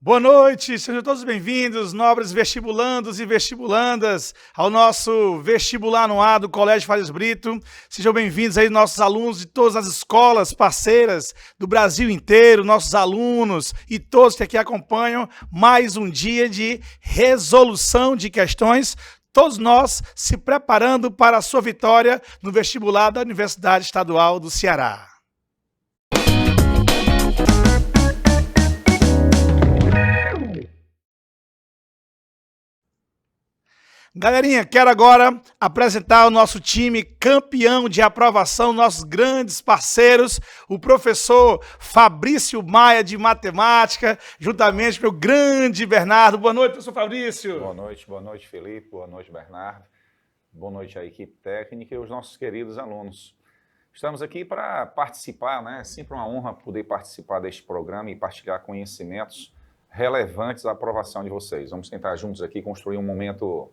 Boa noite, sejam todos bem-vindos, nobres vestibulandos e vestibulandas, ao nosso vestibular no ar do Colégio Farias Brito. Sejam bem-vindos aí nossos alunos de todas as escolas parceiras do Brasil inteiro, nossos alunos e todos que aqui acompanham mais um dia de resolução de questões, todos nós se preparando para a sua vitória no vestibular da Universidade Estadual do Ceará. Galerinha, quero agora apresentar o nosso time campeão de aprovação, nossos grandes parceiros, o professor Fabrício Maia de Matemática, juntamente com o grande Bernardo. Boa noite, professor Fabrício. Boa noite, Felipe. Boa noite, Bernardo. Boa noite à equipe técnica e aos nossos queridos alunos. Estamos aqui para participar, né? É sempre uma honra poder participar deste programa e partilhar conhecimentos relevantes à aprovação de vocês. Vamos tentar juntos aqui construir um momento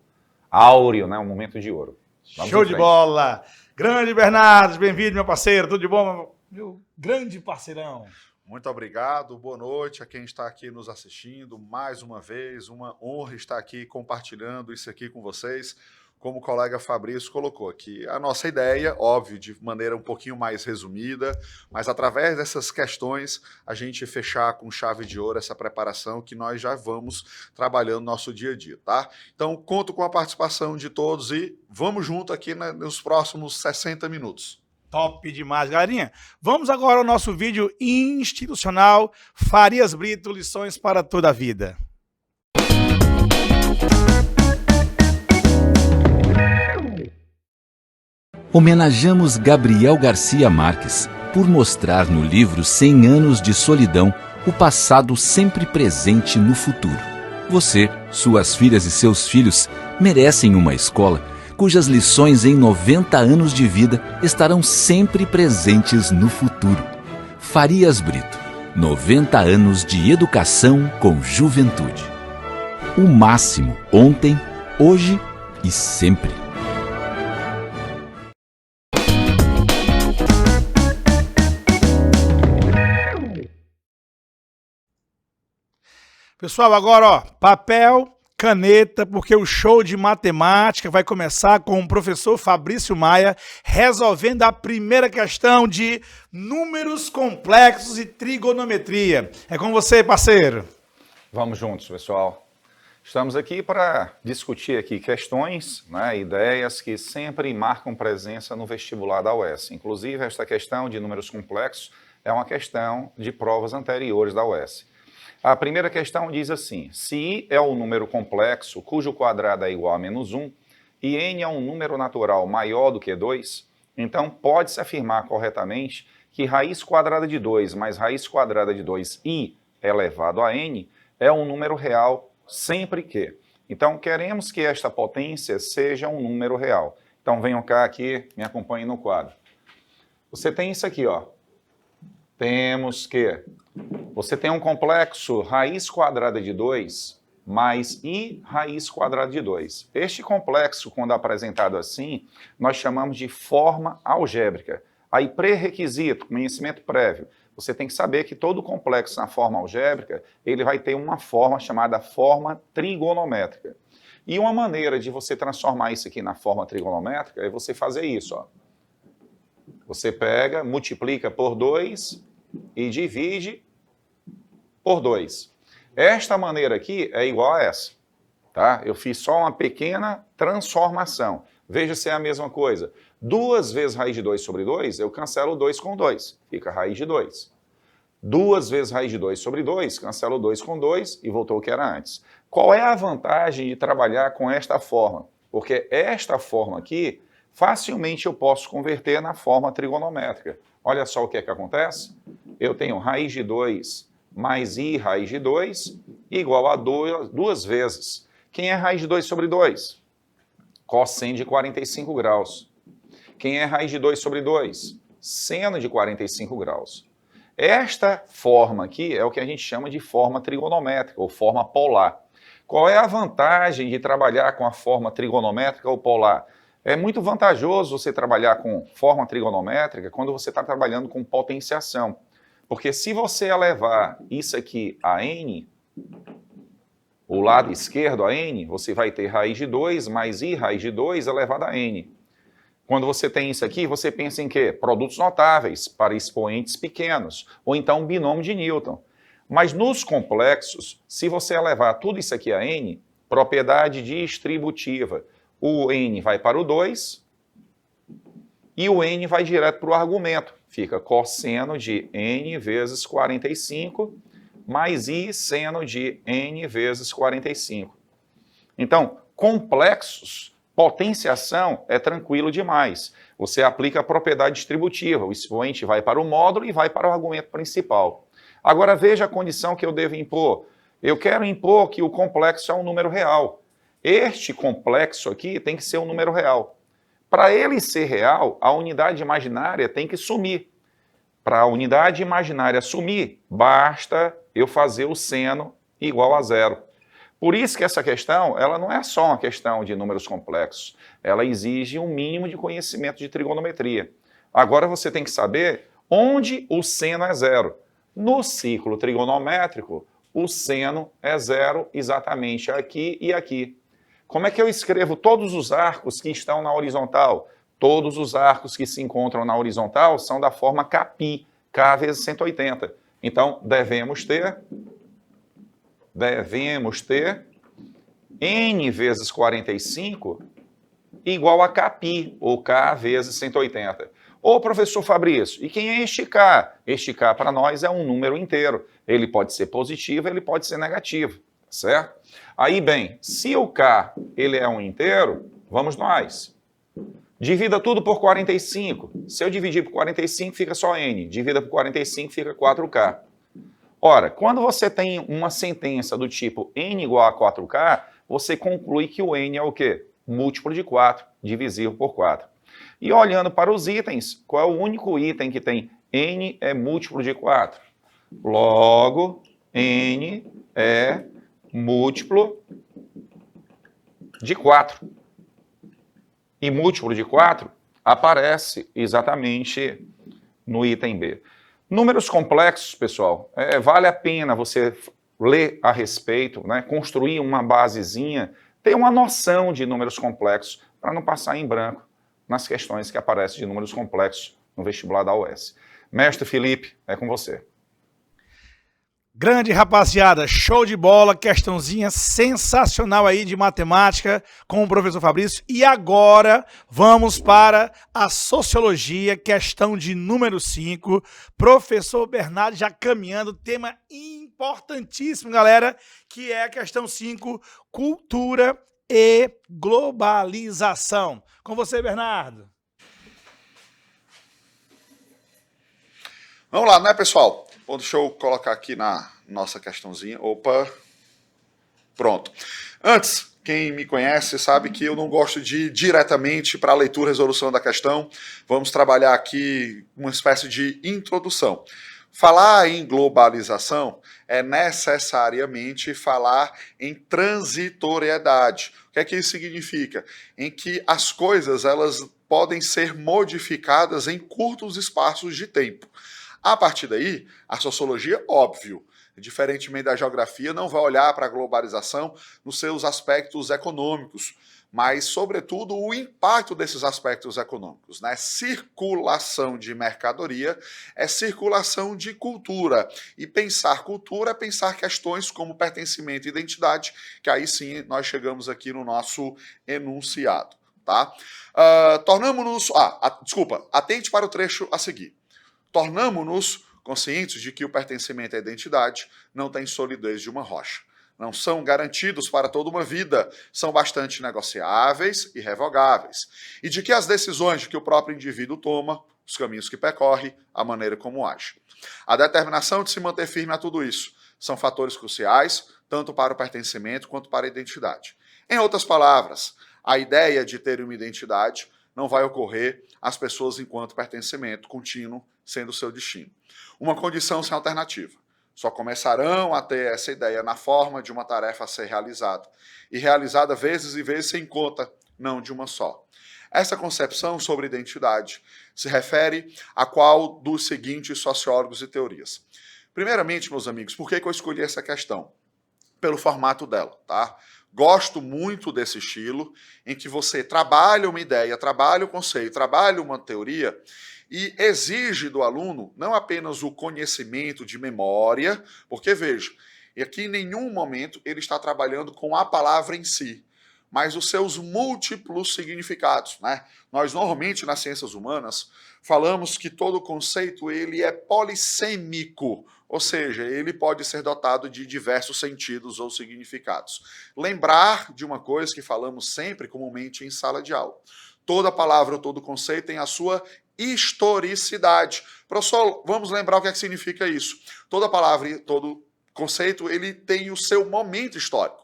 áureo, né? Um momento de ouro. Show de bola! Grande Bernardo, bem-vindo, meu parceiro. Tudo de bom, meu grande parceirão? Muito obrigado, boa noite a quem está aqui nos assistindo. Mais uma vez, uma honra estar aqui compartilhando isso aqui com vocês. Como o colega Fabrício colocou aqui, a nossa ideia, óbvio, de maneira um pouquinho mais resumida, mas através dessas questões, a gente fechar com chave de ouro essa preparação que nós já vamos trabalhando no nosso dia a dia, tá? Então, conto com a participação de todos e vamos junto aqui nos próximos 60 minutos. Top demais, galerinha. Vamos agora ao nosso vídeo institucional Farias Brito, lições para toda a vida. Homenageamos Gabriel Garcia Marques por mostrar no livro 100 anos de solidão o passado sempre presente no futuro. Você, suas filhas e seus filhos merecem uma escola cujas lições em 90 anos de vida estarão sempre presentes no futuro. Farias Brito, 90 anos de educação com juventude. O máximo ontem, hoje e sempre. Pessoal, agora, ó, papel, caneta, porque o show de matemática vai começar com o professor Fabrício Maia resolvendo a primeira questão de números complexos e trigonometria. É com você, parceiro. Vamos juntos, pessoal. Estamos aqui para discutir aqui questões, né, ideias que sempre marcam presença no vestibular da UES. Inclusive, esta questão de números complexos é uma questão de provas anteriores da UES. A primeira questão diz assim: se I é um número complexo cujo quadrado é igual a -1 e N é um número natural maior do que 2, então pode-se afirmar corretamente que raiz quadrada de 2 mais raiz quadrada de 2i elevado a N é um número real sempre que. Então queremos que esta potência seja um número real. Então venham cá aqui, me acompanhem no quadro. Você tem isso aqui, ó. Temos que você tem um complexo raiz quadrada de 2 mais i raiz quadrada de 2. Este complexo, quando apresentado assim, nós chamamos de forma algébrica. Aí, pré-requisito, conhecimento prévio, você tem que saber que todo complexo na forma algébrica, ele vai ter uma forma chamada forma trigonométrica. E uma maneira de você transformar isso aqui na forma trigonométrica é você fazer isso, ó. Você pega, multiplica por 2 e divide por 2. Esta maneira aqui é igual a essa, tá? Eu fiz só uma pequena transformação. Veja se é a mesma coisa. 2 vezes raiz de 2 sobre 2, eu cancelo 2 com 2, fica raiz de 2. 2 vezes raiz de 2 sobre 2, cancelo 2 com 2 e voltou o que era antes. Qual é a vantagem de trabalhar com esta forma? Porque esta forma aqui, facilmente eu posso converter na forma trigonométrica. Olha só o que é que acontece. Eu tenho raiz de 2 mais i raiz de 2 igual a 2 vezes. Quem é raiz de 2 sobre 2? Cosseno de 45 graus. Quem é raiz de 2 sobre 2? Seno de 45 graus. Esta forma aqui é o que a gente chama de forma trigonométrica ou forma polar. Qual é a vantagem de trabalhar com a forma trigonométrica ou polar? É muito vantajoso você trabalhar com forma trigonométrica quando você está trabalhando com potenciação. Porque se você elevar isso aqui a n, o lado esquerdo, a n, você vai ter raiz de 2 mais i raiz de 2 elevado a n. Quando você tem isso aqui, você pensa em quê? Produtos notáveis para expoentes pequenos, ou então binômio de Newton. Mas nos complexos, se você elevar tudo isso aqui a n, propriedade distributiva, o n vai para o 2 e o n vai direto para o argumento. Fica cosseno de n vezes 45 mais i seno de n vezes 45. Então, complexos, potenciação é tranquilo demais. Você aplica a propriedade distributiva, o expoente vai para o módulo e vai para o argumento principal. Agora veja a condição que eu devo impor. Eu quero impor que o complexo é um número real. Este complexo aqui tem que ser um número real. Para ele ser real, a unidade imaginária tem que sumir. Para a unidade imaginária sumir, basta eu fazer o seno igual a zero. Por isso que essa questão, ela não é só uma questão de números complexos. Ela exige um mínimo de conhecimento de trigonometria. Agora você tem que saber onde o seno é zero. No ciclo trigonométrico, o seno é zero exatamente aqui e aqui. Como é que eu escrevo todos os arcos que estão na horizontal? Todos os arcos que se encontram na horizontal são da forma Kπ, K vezes 180. Então, devemos ter n vezes 45 igual a Kπ, ou K vezes 180. Ô, professor Fabrício, e quem é este K? Este K para nós é um número inteiro. Ele pode ser positivo, ele pode ser negativo, certo? Aí, bem, se o K ele é um inteiro, vamos nós. Divida tudo por 45. Se eu dividir por 45, fica só n. Divida por 45, fica 4K. Ora, quando você tem uma sentença do tipo n igual a 4K, você conclui que o n é o quê? Múltiplo de 4, divisível por 4. E olhando para os itens, qual é o único item que tem n é múltiplo de 4? Logo, n é múltiplo de 4. E múltiplo de 4 aparece exatamente no item B. Números complexos, pessoal, vale a pena você ler a respeito, né, construir uma basezinha, ter uma noção de números complexos para não passar em branco nas questões que aparecem de números complexos no vestibular da UES. Mestre Felipe, é com você. Grande rapaziada, show de bola, questãozinha sensacional aí de matemática com o professor Fabrício. E agora vamos para a sociologia, questão de número 5. Professor Bernardo já caminhando, tema importantíssimo, galera, que é a questão 5, cultura e globalização. Com você, Bernardo. Vamos lá, né, pessoal? Bom, deixa eu colocar aqui na nossa questãozinha. Opa! Pronto. Antes, quem me conhece sabe que eu não gosto de ir diretamente para a leitura e resolução da questão. Vamos trabalhar aqui uma espécie de introdução. Falar em globalização é necessariamente falar em transitoriedade. O que é que isso significa? Em que as coisas elas podem ser modificadas em curtos espaços de tempo. A partir daí, a sociologia, óbvio, diferentemente da geografia, não vai olhar para a globalização nos seus aspectos econômicos, mas, sobretudo, o impacto desses aspectos econômicos, né? Circulação de mercadoria é circulação de cultura. E pensar cultura é pensar questões como pertencimento e identidade, que aí sim nós chegamos aqui no nosso enunciado, tá? Atente para o trecho a seguir. Tornamo-nos conscientes de que o pertencimento à identidade não tem solidez de uma rocha. Não são garantidos para toda uma vida, são bastante negociáveis e revogáveis. E de que as decisões que o próprio indivíduo toma, os caminhos que percorre, a maneira como age. A determinação de se manter firme a tudo isso são fatores cruciais, tanto para o pertencimento quanto para a identidade. Em outras palavras, a ideia de ter uma identidade não vai ocorrer às pessoas enquanto pertencimento contínuo sendo seu destino. Uma condição sem alternativa. Só começarão a ter essa ideia na forma de uma tarefa a ser realizada. E realizada vezes e vezes sem conta, não de uma só. Essa concepção sobre identidade se refere a qual dos seguintes sociólogos e teorias? Primeiramente, meus amigos, por que eu escolhi essa questão? pelo formato dela, tá? Gosto muito desse estilo, em que você trabalha uma ideia, trabalha o conceito, trabalha uma teoria e exige do aluno não apenas o conhecimento de memória, porque veja, aqui em nenhum momento ele está trabalhando com a palavra em si, mas os seus múltiplos significados, né? Nós normalmente nas ciências humanas falamos que todo conceito ele é polissêmico, ou seja, ele pode ser dotado de diversos sentidos ou significados. Lembrar de uma coisa que falamos sempre comumente em sala de aula. Toda palavra ou todo conceito tem a sua historicidade. Professor, vamos lembrar o que é que significa isso. Toda palavra e todo conceito ele tem o seu momento histórico.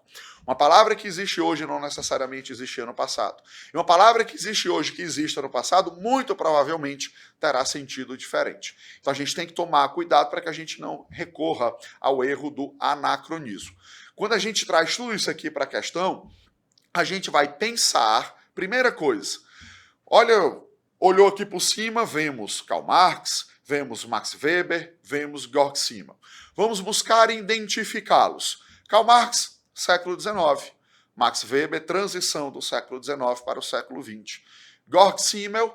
Uma palavra que existe hoje não necessariamente existia no passado. E uma palavra que existe hoje, que existe no passado, muito provavelmente terá sentido diferente. Então a gente tem que tomar cuidado para que a gente não recorra ao erro do anacronismo. Quando a gente traz tudo isso aqui para a questão, a gente vai pensar, primeira coisa, olha, olhou aqui por cima, vemos Karl Marx, vemos Max Weber, vemos Georg Simmel. Vamos buscar identificá-los. Karl Marx, século XIX. Max Weber, transição do século XIX para o século XX. Georg Simmel,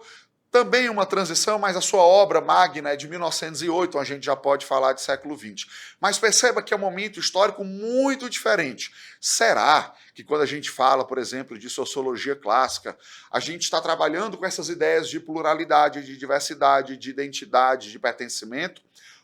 também uma transição, mas a sua obra magna é de 1908, então a gente já pode falar de século XX. Mas perceba que é um momento histórico muito diferente. Será que quando a gente fala, por exemplo, de sociologia clássica, a gente está trabalhando com essas ideias de pluralidade, de diversidade, de identidade, de pertencimento?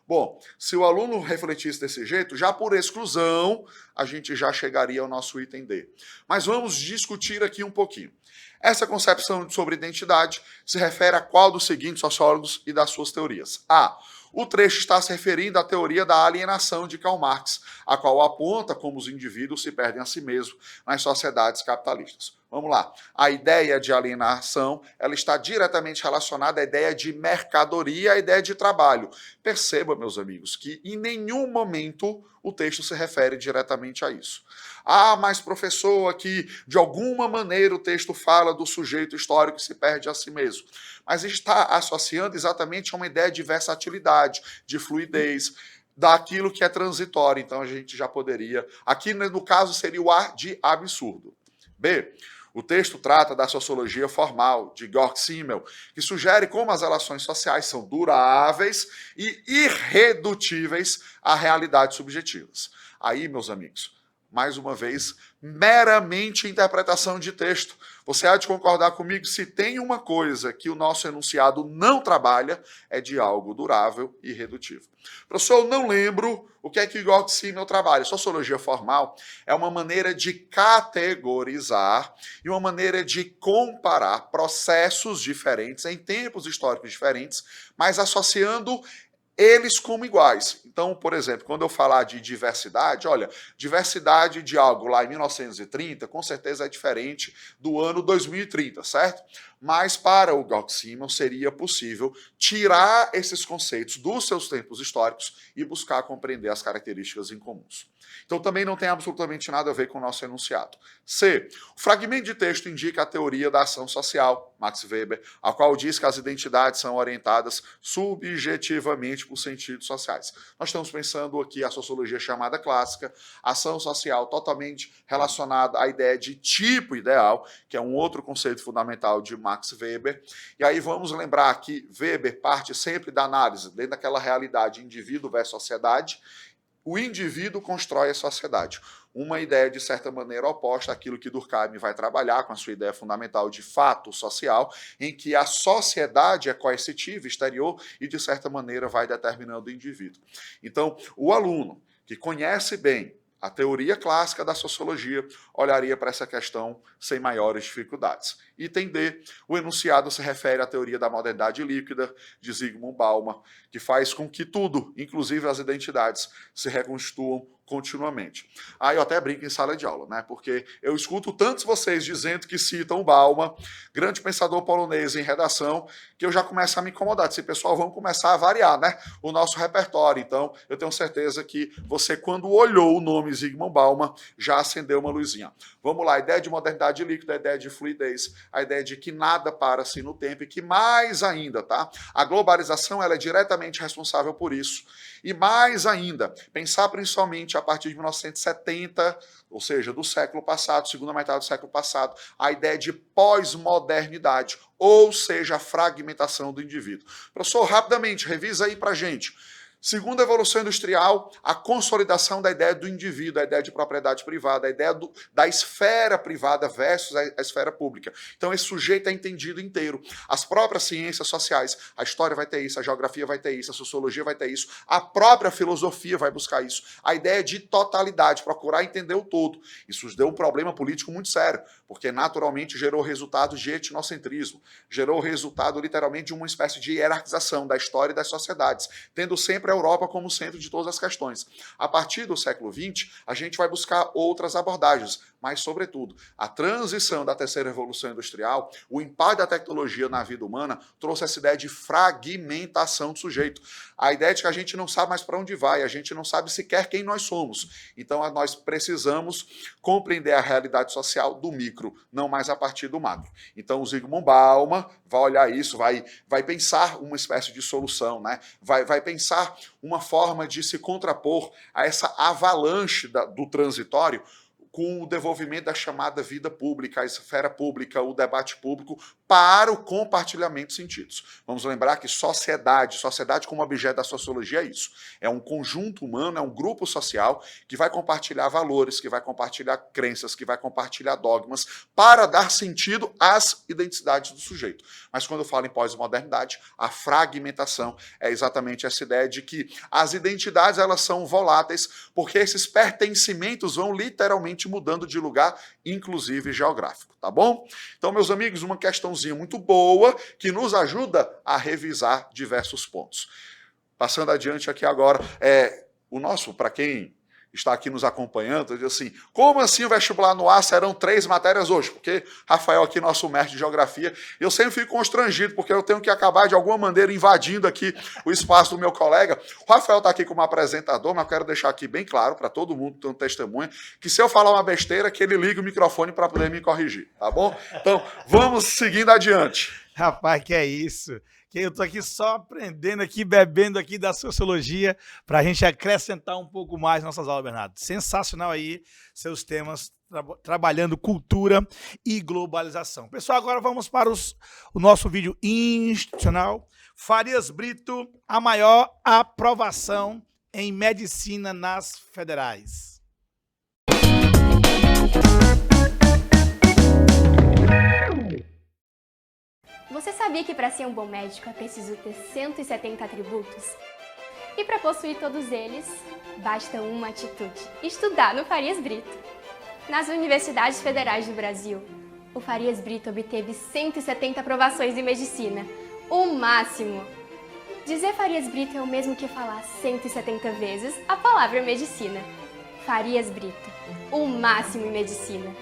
Bom, se o aluno refletisse desse jeito, já por exclusão, a gente já chegaria ao nosso item D. Mas vamos discutir aqui um pouquinho. Essa concepção sobre identidade se refere a qual dos seguintes sociólogos e das suas teorias? A. O trecho está se referindo à teoria da alienação de Karl Marx, a qual aponta como os indivíduos se perdem a si mesmos nas sociedades capitalistas. Vamos lá. A ideia de alienação, ela está diretamente relacionada à ideia de mercadoria, à ideia de trabalho. Perceba, meus amigos, que em nenhum momento o texto se refere diretamente a isso. Ah, mas professor, aqui de alguma maneira o texto fala do sujeito histórico que se perde a si mesmo. Mas está associando exatamente a uma ideia de versatilidade, de fluidez, daquilo que é transitório. Então a gente já poderia... Aqui no caso seria o ar de absurdo. B. O texto trata da sociologia formal, de Georg Simmel, que sugere como as relações sociais são duráveis e irredutíveis a realidades subjetivas. Aí, meus amigos, mais uma vez, meramente interpretação de texto. Você há de concordar comigo, se tem uma coisa que o nosso enunciado não trabalha, é de algo durável e irredutível. Professor, eu não lembro o que é que Georg Simmel trabalha. Sociologia formal é uma maneira de categorizar e uma maneira de comparar processos diferentes, em tempos históricos diferentes, mas associando eles como iguais. Então, por exemplo, quando eu falar de diversidade, olha, diversidade de algo lá em 1930, com certeza é diferente do ano 2030, certo? Mas para o Georg Simmel seria possível tirar esses conceitos dos seus tempos históricos e buscar compreender as características em comuns. Então também não tem absolutamente nada a ver com o nosso enunciado. C. O fragmento de texto indica a teoria da ação social, Max Weber, a qual diz que as identidades são orientadas subjetivamente por sentidos sociais. Nós estamos pensando aqui a sociologia chamada clássica, ação social totalmente relacionada à ideia de tipo ideal, que é um outro conceito fundamental de Max Weber. E aí vamos lembrar que Weber parte sempre da análise, dentro daquela realidade indivíduo versus sociedade. O indivíduo constrói a sociedade. Uma ideia, de certa maneira, oposta àquilo que Durkheim vai trabalhar com a sua ideia fundamental de fato social, em que a sociedade é coercitiva, exterior, e, de certa maneira, vai determinando o indivíduo. Então, o aluno que conhece bem a teoria clássica da sociologia olharia para essa questão sem maiores dificuldades. Item D, o enunciado se refere à teoria da modernidade líquida de Zygmunt Bauman, que faz com que tudo, inclusive as identidades, se reconstituam continuamente. Aí eu até brinco em sala de aula, né? Porque eu escuto tantos vocês dizendo que citam Bauman, grande pensador polonês em redação, que eu já começo a me incomodar. Disse, pessoal, vamos começar a variar, né? O nosso repertório. Então, eu tenho certeza que você, quando olhou o nome Zygmunt Bauman, já acendeu uma luzinha. Vamos lá, ideia de modernidade líquida, ideia de fluidez, a ideia de que nada para-se no tempo e que mais ainda, tá? A globalização ela é diretamente responsável por isso. E mais ainda, pensar principalmente a partir de 1970, ou seja, do século passado, segunda metade do século passado, a ideia de pós-modernidade, ou seja, a fragmentação do indivíduo. Professor, rapidamente, revisa aí pra gente. Segunda evolução industrial, a consolidação da ideia do indivíduo, a ideia de propriedade privada, a ideia da esfera privada versus a esfera pública. Então, esse sujeito é entendido inteiro. As próprias ciências sociais, a história vai ter isso, a geografia vai ter isso, a sociologia vai ter isso, a própria filosofia vai buscar isso. A ideia de totalidade, procurar entender o todo. Isso deu um problema político muito sério, porque naturalmente gerou resultados de etnocentrismo, gerou resultado literalmente de uma espécie de hierarquização da história e das sociedades, tendo sempre a Europa como centro de todas as questões. A partir do século XX, a gente vai buscar outras abordagens, mas, sobretudo, a transição da terceira revolução industrial, o impacto da tecnologia na vida humana, trouxe essa ideia de fragmentação do sujeito. A ideia de que a gente não sabe mais para onde vai, a gente não sabe sequer quem nós somos. Então, nós precisamos compreender a realidade social do micro, não mais a partir do macro. Então, o Zygmunt Bauman vai olhar isso, vai pensar uma espécie de solução, né? Vai pensar uma forma de se contrapor a essa avalanche do transitório com o desenvolvimento da chamada vida pública, a esfera pública, o debate público, para o compartilhamento de sentidos. Vamos lembrar que sociedade como objeto da sociologia é isso. É um conjunto humano, é um grupo social que vai compartilhar valores, que vai compartilhar crenças, que vai compartilhar dogmas, para dar sentido às identidades do sujeito. Mas quando eu falo em pós-modernidade, a fragmentação é exatamente essa ideia de que as identidades elas são voláteis, porque esses pertencimentos vão literalmente mudando de lugar, inclusive geográfico, tá bom? Então, meus amigos, uma questãozinha muito boa que nos ajuda a revisar diversos pontos. Passando adiante aqui agora, o nosso, para quem está aqui nos acompanhando, diz assim, como assim o vestibular no ar serão 3 matérias hoje? Porque Rafael aqui, nosso mestre de geografia, eu sempre fico constrangido, porque eu tenho que acabar de alguma maneira invadindo aqui o espaço do meu colega. O Rafael está aqui como apresentador, mas eu quero deixar aqui bem claro para todo mundo, ter um testemunho, que se eu falar uma besteira, que ele ligue o microfone para poder me corrigir, tá bom? Então, vamos seguindo adiante. Rapaz, que é isso? Que eu tô aqui só aprendendo aqui, bebendo aqui da sociologia, para a gente acrescentar um pouco mais nossas aulas, Bernardo. Sensacional aí, seus temas, trabalhando cultura e globalização. Pessoal, agora vamos para o nosso vídeo institucional. Farias Brito, a maior aprovação em medicina nas federais. Você sabia que para ser um bom médico é preciso ter 170 atributos? E para possuir todos eles, basta uma atitude: estudar no Farias Brito. Nas universidades federais do Brasil, o Farias Brito obteve 170 aprovações em medicina, o máximo. Dizer Farias Brito é o mesmo que falar 170 vezes a palavra medicina. Farias Brito, o máximo em medicina.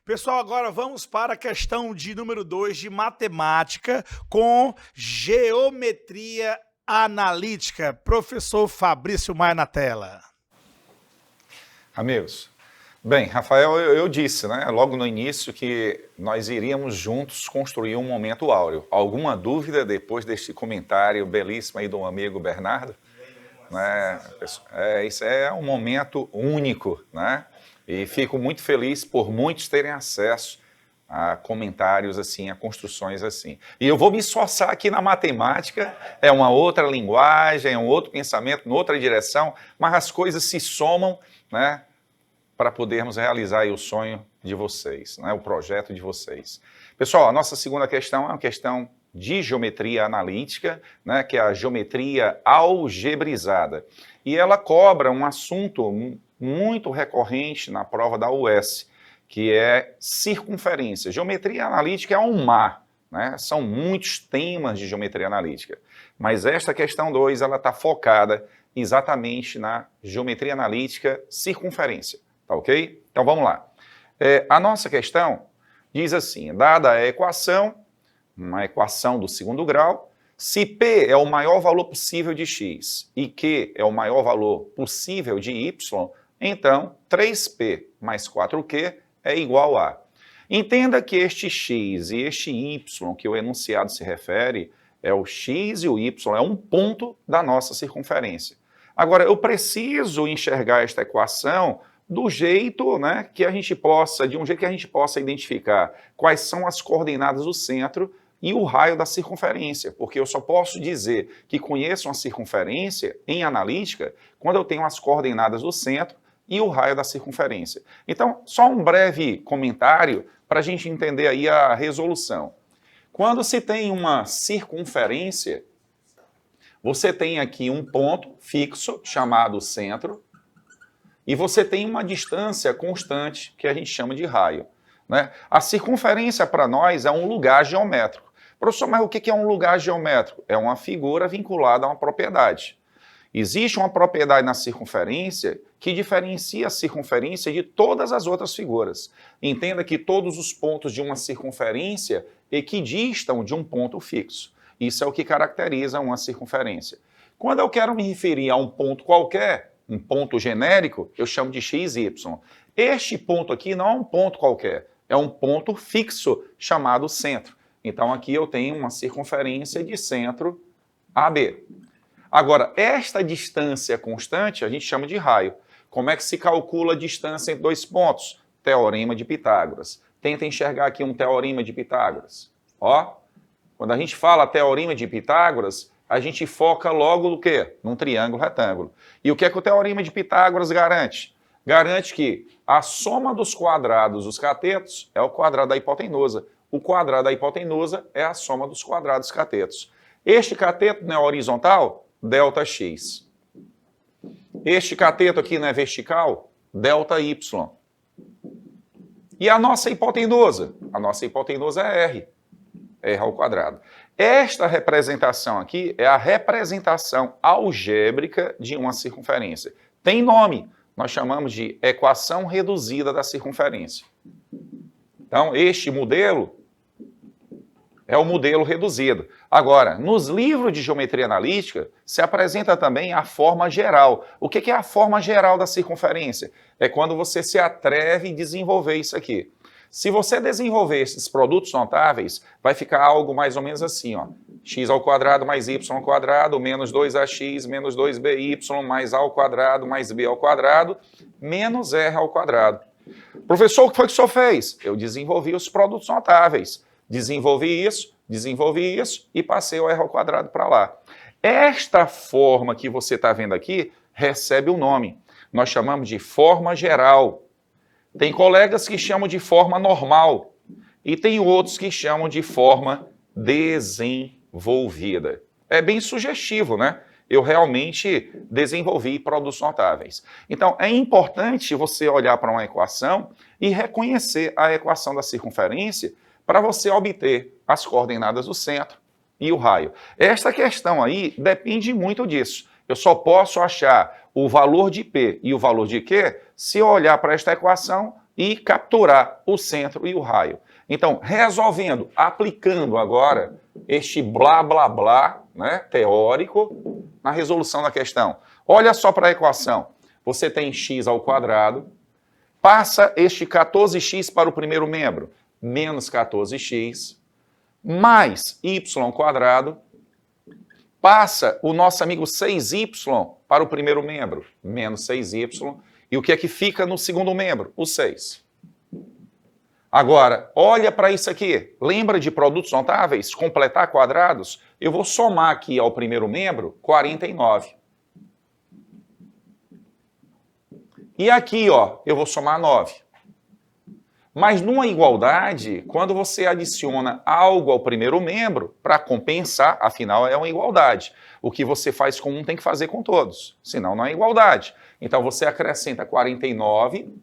Pessoal, agora vamos para a questão de número 2 de matemática com geometria analítica. Professor Fabrício Maia na tela. Amigos, bem, Rafael, eu disse, né, logo no início que nós iríamos juntos construir um momento áureo. Alguma dúvida depois deste comentário belíssimo aí do amigo Bernardo? Né? Isso é um momento único, né? E fico muito feliz por muitos terem acesso a comentários assim, a construções assim. E eu vou me esforçar aqui na matemática, é uma outra linguagem, é um outro pensamento, outra direção, mas as coisas se somam, né, para podermos realizar aí o sonho de vocês, né, o projeto de vocês. Pessoal, a nossa segunda questão é uma questão de geometria analítica, né, que é a geometria algebrizada. E ela cobra um assunto muito recorrente na prova da UES, que é circunferência. Geometria analítica é um mar, né? São muitos temas de geometria analítica, mas esta questão 2 ela está focada exatamente na geometria analítica circunferência, tá ok? Então vamos lá. A nossa questão diz assim, dada a equação, uma equação do segundo grau, Se P é o maior valor possível de x e Q é o maior valor possível de y, então 3P mais 4Q é igual a... Entenda que este x e este y que o enunciado se refere é o x e o y, é um ponto da nossa circunferência. Agora, eu preciso enxergar esta equação do jeito, né, que a gente possa, de um jeito que a gente possa identificar quais são as coordenadas do centro e o raio da circunferência, porque eu só posso dizer que conheço uma circunferência em analítica quando eu tenho as coordenadas do centro e o raio da circunferência. Então, só um breve comentário para a gente entender aí a resolução. Quando se tem uma circunferência, você tem aqui um ponto fixo, chamado centro, e você tem uma distância constante, que a gente chama de raio, né? A circunferência, para nós, é um lugar geométrico. Professor, mas o que é um lugar geométrico? É uma figura vinculada a uma propriedade. Existe uma propriedade na circunferência que diferencia a circunferência de todas as outras figuras. Entenda que todos os pontos de uma circunferência equidistam de um ponto fixo. Isso é o que caracteriza uma circunferência. Quando eu quero me referir a um ponto qualquer, um ponto genérico, eu chamo de x, y. Este ponto aqui não é um ponto qualquer, é um ponto fixo chamado centro. Então aqui eu tenho uma circunferência de centro AB. Agora, esta distância constante a gente chama de raio. Como é que se calcula a distância entre dois pontos? Teorema de Pitágoras. Tenta enxergar aqui um teorema de Pitágoras. Ó, quando a gente fala teorema de Pitágoras, a gente foca logo no quê? Num triângulo retângulo. E o que é que o teorema de Pitágoras garante? Garante que a soma dos quadrados dos catetos é o quadrado da hipotenusa. O quadrado da hipotenusa é a soma dos quadrados dos catetos. Este cateto não é horizontal? Δx. Este cateto aqui não é vertical? Δy. E a nossa hipotenusa? A nossa hipotenusa é R. R ao quadrado. Esta representação aqui é a representação algébrica de uma circunferência. Tem nome. Nós chamamos de equação reduzida da circunferência. Então, este modelo é o modelo reduzido. Agora, nos livros de geometria analítica, se apresenta também a forma geral. O que é a forma geral da circunferência? É quando você se atreve a desenvolver isso aqui. Se você desenvolver esses produtos notáveis, vai ficar algo mais ou menos assim, ó. X ao quadrado mais y ao quadrado, menos 2ax, menos 2by, mais a ao quadrado, mais b ao quadrado, menos r ao quadrado. Professor, o que foi que o senhor fez? Eu desenvolvi os produtos notáveis. Desenvolvi isso e passei o r ao quadrado para lá. Esta forma que você está vendo aqui recebe um nome. Nós chamamos de forma geral. Tem colegas que chamam de forma normal e tem outros que chamam de forma desenvolvida. É bem sugestivo, né? Eu realmente desenvolvi produtos notáveis. Então, é importante você olhar para uma equação e reconhecer a equação da circunferência para você obter as coordenadas do centro e o raio. Esta questão aí depende muito disso. Eu só posso achar o valor de P e o valor de Q se eu olhar para esta equação e capturar o centro e o raio. Então, resolvendo, aplicando agora este blá, blá, blá, né, teórico na resolução da questão. Olha só para a equação. Você tem x ao quadrado, passa este 14x para o primeiro membro, menos 14x, mais y ao quadrado, passa o nosso amigo 6y para o primeiro membro, menos 6y, e o que é que fica no segundo membro? O 6. Agora, olha para isso aqui, lembra de produtos notáveis? Completar quadrados? Eu vou somar aqui ao primeiro membro 49. E aqui, ó, eu vou somar 9. Mas numa igualdade, quando você adiciona algo ao primeiro membro, para compensar, afinal é uma igualdade. O que você faz com um tem que fazer com todos, senão não é igualdade. Então você acrescenta 49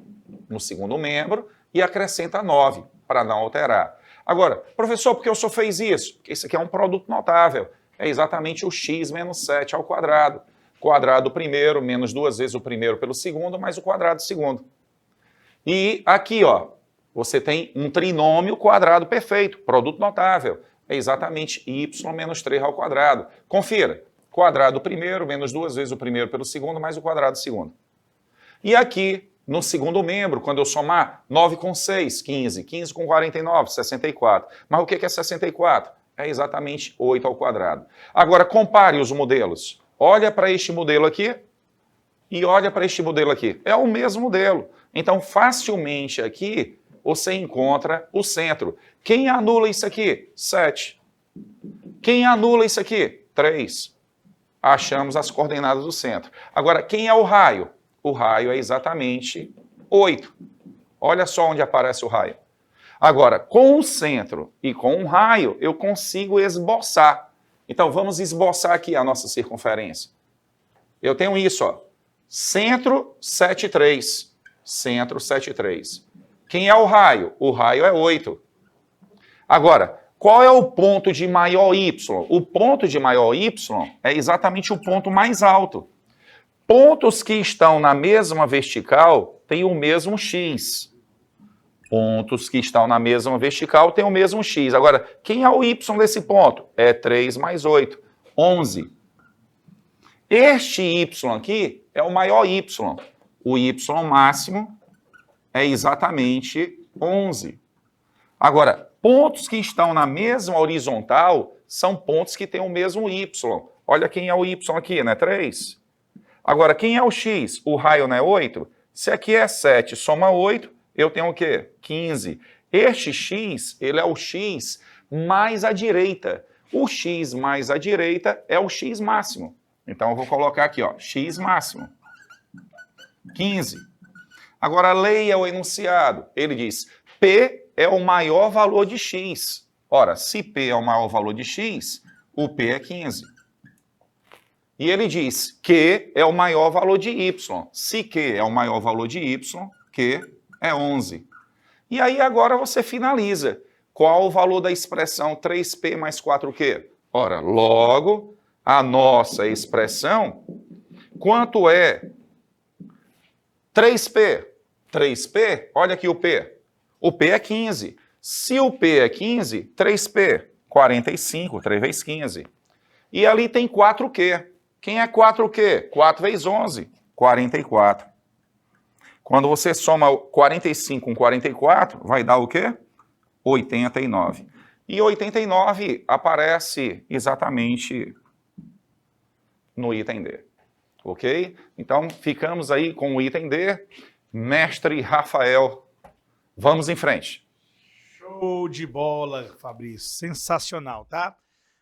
no segundo membro e acrescenta 9, para não alterar. Agora, professor, por que o senhor fez isso? Porque isso aqui é um produto notável. É exatamente o x menos 7 ao quadrado. Quadrado do primeiro, menos 2 vezes o primeiro pelo segundo, mais o quadrado do segundo. E aqui, ó, você tem um trinômio quadrado perfeito, produto notável. é exatamente y menos 3 ao quadrado. Confira, quadrado do primeiro menos 2 vezes o primeiro pelo segundo, mais o quadrado do segundo. E aqui, no segundo membro, quando eu somar 9 com 6, 15, 15 com 49, 64. Mas o que é 64? É exatamente 8 ao quadrado. Agora, compare os modelos. Olha para este modelo aqui e olha para este modelo aqui. É o mesmo modelo. Então, facilmente aqui, você encontra o centro. Quem anula isso aqui? 7. Quem anula isso aqui? 3. Achamos as coordenadas do centro. Agora, quem é o raio? O raio é exatamente 8. Olha só onde aparece o raio. Agora, com o centro e com o raio, eu consigo esboçar. Então, vamos esboçar aqui a nossa circunferência. Eu tenho isso, ó. Centro, 7,3. Centro, 7,3. Quem é o raio? O raio é 8. Agora, qual é o ponto de maior y? O ponto de maior y é exatamente o ponto mais alto. Pontos que estão na mesma vertical têm o mesmo x. Pontos que estão na mesma vertical têm o mesmo x. Agora, quem é o y desse ponto? É 3 mais 8, 11. Este y aqui é o maior y. O y máximo é exatamente 11. Agora, pontos que estão na mesma horizontal são pontos que têm o mesmo y. Olha quem é o y aqui, né? 3. Agora, quem é o x? O raio não é 8? Se aqui é 7, soma 8, eu tenho o quê? 15. Este x, ele é o x mais à direita. O x mais à direita é o x máximo. Então, eu vou colocar aqui, ó, x máximo. 15. Agora, leia o enunciado. Ele diz, P é o maior valor de x. Ora, se P é o maior valor de x, o P é 15. E ele diz Q é o maior valor de y. Se Q é o maior valor de y, Q é 11. E aí agora você finaliza. Qual o valor da expressão 3P mais 4Q? Ora, logo, a nossa expressão, quanto é 3P? 3P, olha aqui o P. O P é 15. Se o P é 15, 3P, 45, 3 vezes 15. E ali tem 4Q. Quem é 4Q? 4 vezes 11, 44. Quando você soma 45 com 44, vai dar o quê? 89. E 89 aparece exatamente no item D. Ok? Então, ficamos aí com o item D. Mestre Rafael, vamos em frente. Show de bola, Fabrício. Sensacional, tá?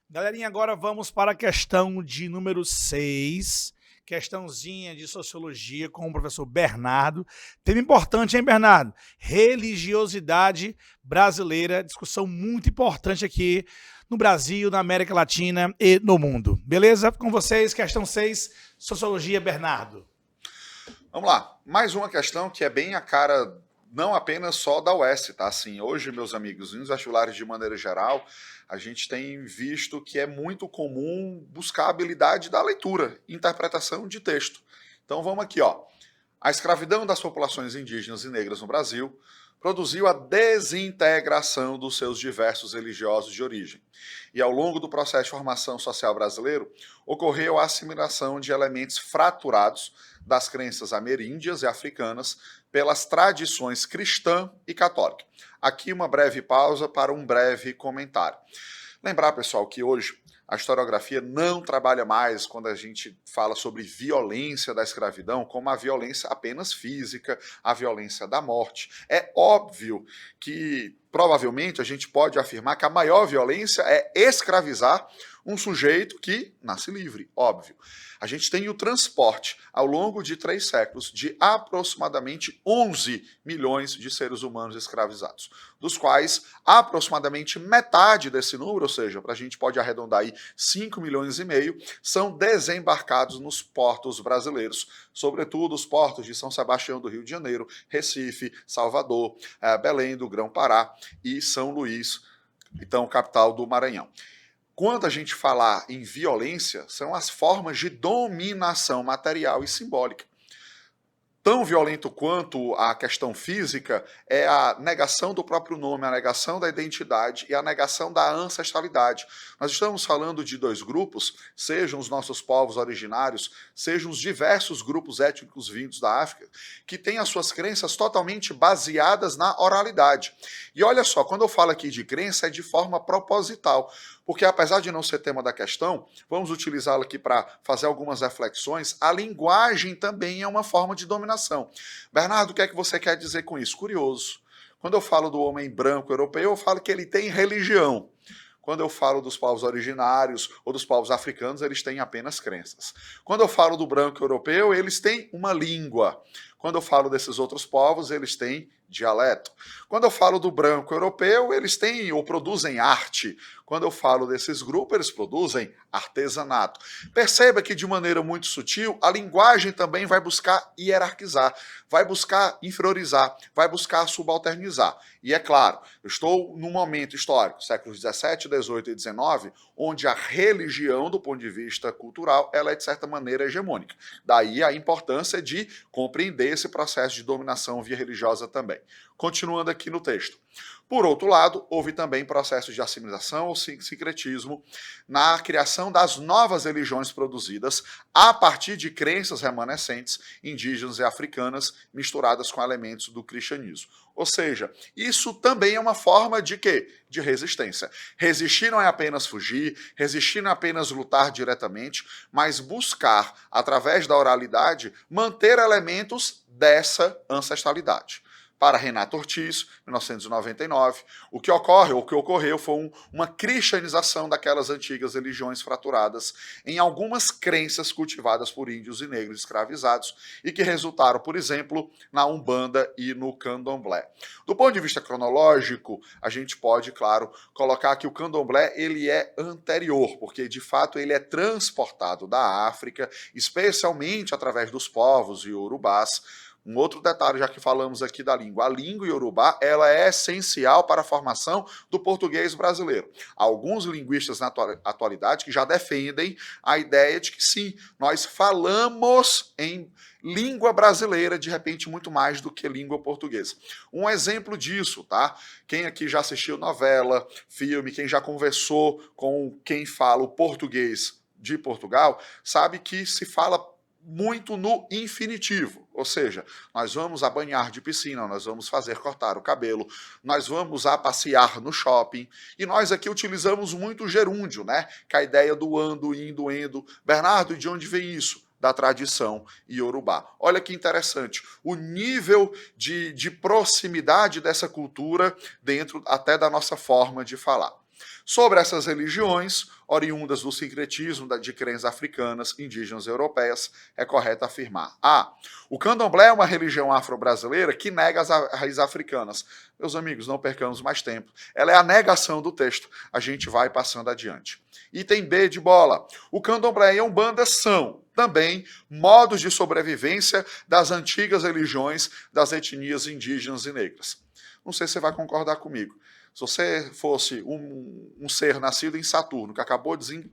Galerinha, agora vamos para a questão de número 6, questãozinha de sociologia com o professor Bernardo. Tema importante, hein, Bernardo? Religiosidade brasileira, discussão muito importante aqui no Brasil, na América Latina e no mundo. Beleza? Com vocês, questão 6, sociologia, Bernardo. Vamos lá, mais uma questão que é bem a cara, não apenas só da UES, tá? Assim, hoje, meus amigos, nos vestibulares de maneira geral, a gente tem visto que é muito comum buscar a habilidade da leitura, interpretação de texto. Então vamos aqui, ó. A escravidão das populações indígenas e negras no Brasil produziu a desintegração dos seus diversos religiosos de origem. E ao longo do processo de formação social brasileiro, ocorreu a assimilação de elementos fraturados das crenças ameríndias e africanas pelas tradições cristã e católica. Aqui uma breve pausa para um breve comentário. Lembrar, pessoal, que hoje a historiografia não trabalha mais quando a gente fala sobre violência da escravidão como a violência apenas física, a violência da morte. É óbvio que, provavelmente, a gente pode afirmar que a maior violência é escravizar um sujeito que nasce livre, óbvio. A gente tem o transporte, ao longo de 3 séculos, de aproximadamente 11 milhões de seres humanos escravizados, dos quais aproximadamente metade desse número, ou seja, para a gente pode arredondar aí 5 milhões e meio, são desembarcados nos portos brasileiros, sobretudo os portos de São Sebastião do Rio de Janeiro, Recife, Salvador, Belém do Grão-Pará e São Luís, então capital do Maranhão. Quando a gente falar em violência, são as formas de dominação material e simbólica. tão violento quanto a questão física é a negação do próprio nome, a negação da identidade e a negação da ancestralidade. Nós estamos falando de dois grupos, sejam os nossos povos originários, sejam os diversos grupos étnicos vindos da África, que têm as suas crenças totalmente baseadas na oralidade. E olha só, quando eu falo aqui de crença, é de forma proposital, porque apesar de não ser tema da questão, vamos utilizá-lo aqui para fazer algumas reflexões, a linguagem também é uma forma de dominação. Bernardo, o que é que você quer dizer com isso? Curioso. Quando eu falo do homem branco europeu, eu falo que ele tem religião. Quando eu falo dos povos originários ou dos povos africanos, eles têm apenas crenças. Quando eu falo do branco europeu, eles têm uma língua. Quando eu falo desses outros povos, eles têm dialeto. Quando eu falo do branco europeu, eles têm ou produzem arte. Quando eu falo desses grupos, eles produzem artesanato. Perceba que, de maneira muito sutil, a linguagem também vai buscar hierarquizar, vai buscar inferiorizar, vai buscar subalternizar. E é claro, eu estou num momento histórico, séculos 17, 18 e 19, onde a religião, do ponto de vista cultural, ela é, de certa maneira, hegemônica. Daí a importância de compreender esse processo de dominação via religiosa também. Continuando aqui no texto. Por outro lado, houve também processos de assimilação ou sincretismo na criação das novas religiões produzidas a partir de crenças remanescentes indígenas e africanas misturadas com elementos do cristianismo. Ou seja, isso também é uma forma de quê? De resistência. Resistir não é apenas fugir, resistir não é apenas lutar diretamente, mas buscar, através da oralidade, manter elementos dessa ancestralidade. Para Renato Ortiz, 1999, o que ocorreu foi uma cristianização daquelas antigas religiões fraturadas em algumas crenças cultivadas por índios e negros escravizados e que resultaram, por exemplo, na Umbanda e no Candomblé. Do ponto de vista cronológico, a gente pode, claro, colocar que o Candomblé ele é anterior, porque de fato ele é transportado da África, especialmente através dos povos iorubás. Um outro detalhe, já que falamos aqui da língua. A língua iorubá, ela é essencial para a formação do português brasileiro. Há alguns linguistas na atualidade que já defendem a ideia de que sim, nós falamos em língua brasileira, de repente, muito mais do que língua portuguesa. Um exemplo disso, tá? Quem aqui já assistiu novela, filme, quem já conversou com quem fala o português de Portugal, sabe que se fala muito no infinitivo, ou seja, nós vamos a banhar de piscina, nós vamos fazer cortar o cabelo, nós vamos a passear no shopping, e nós aqui utilizamos muito o gerúndio, né? Que é a ideia do ando, indo, endo. Bernardo, de onde vem isso? Da tradição iorubá. Olha que interessante, o nível de proximidade dessa cultura dentro até da nossa forma de falar. Sobre essas religiões, oriundas do sincretismo de crenças africanas, indígenas e europeias, é correto afirmar. O candomblé é uma religião afro-brasileira que nega as raízes africanas. Meus amigos, não percamos mais tempo. Ela é a negação do texto. A gente vai passando adiante. Item B de bola. O candomblé e a umbanda são também modos de sobrevivência das antigas religiões das etnias indígenas e negras. Não sei se você vai concordar comigo. Se você fosse um ser nascido em Saturno, que acabou de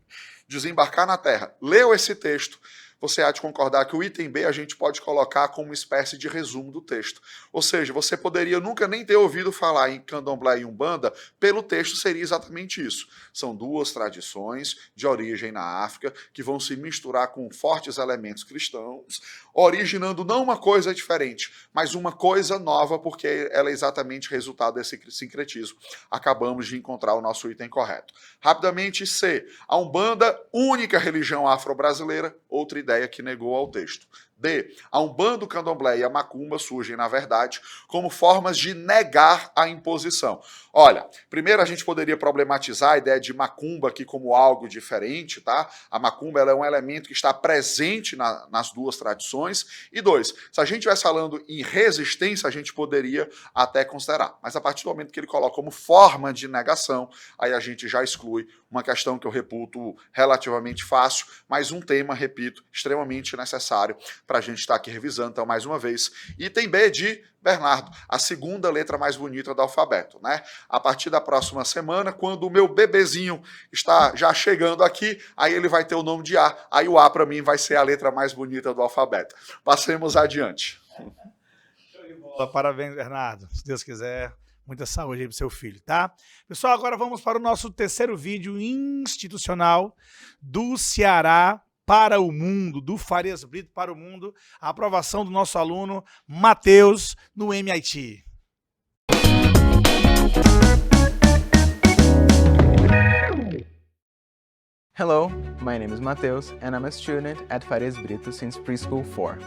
desembarcar na Terra, leu esse texto, você há de concordar que o item B a gente pode colocar como uma espécie de resumo do texto. Ou seja, você poderia nunca nem ter ouvido falar em candomblé e umbanda, pelo texto seria exatamente isso. São duas tradições de origem na África que vão se misturar com fortes elementos cristãos, originando não uma coisa diferente, mas uma coisa nova, porque ela é exatamente resultado desse sincretismo. Acabamos de encontrar o nosso item correto. Rapidamente, C. A umbanda, única religião afro-brasileira, outra ideia que negou ao texto. D. A umbanda, o candomblé e a macumba surgem, na verdade, como formas de negar a imposição. Olha, primeiro a gente poderia problematizar a ideia de macumba aqui como algo diferente, tá? A macumba ela é um elemento que está presente nas duas tradições. E dois, se a gente estivesse falando em resistência, a gente poderia até considerar. Mas a partir do momento que ele coloca como forma de negação, aí a gente já exclui uma questão que eu reputo relativamente fácil, mas um tema, repito, extremamente necessário para a gente estar aqui revisando. Então, mais uma vez, item B de Bernardo, a segunda letra mais bonita do alfabeto, né? A partir da próxima semana, quando o meu bebezinho está já chegando aqui, aí ele vai ter o nome de A, aí o A para mim vai ser a letra mais bonita do alfabeto. Passemos adiante. Parabéns, Bernardo. Se Deus quiser, muita saúde aí pro seu filho, tá? Pessoal, agora vamos para o nosso terceiro vídeo institucional do Ceará para o mundo, do Farias Brito para o mundo, a aprovação do nosso aluno Matheus no MIT. Hello, my name is Matheus and I'm a student at Farias Brito since preschool 4.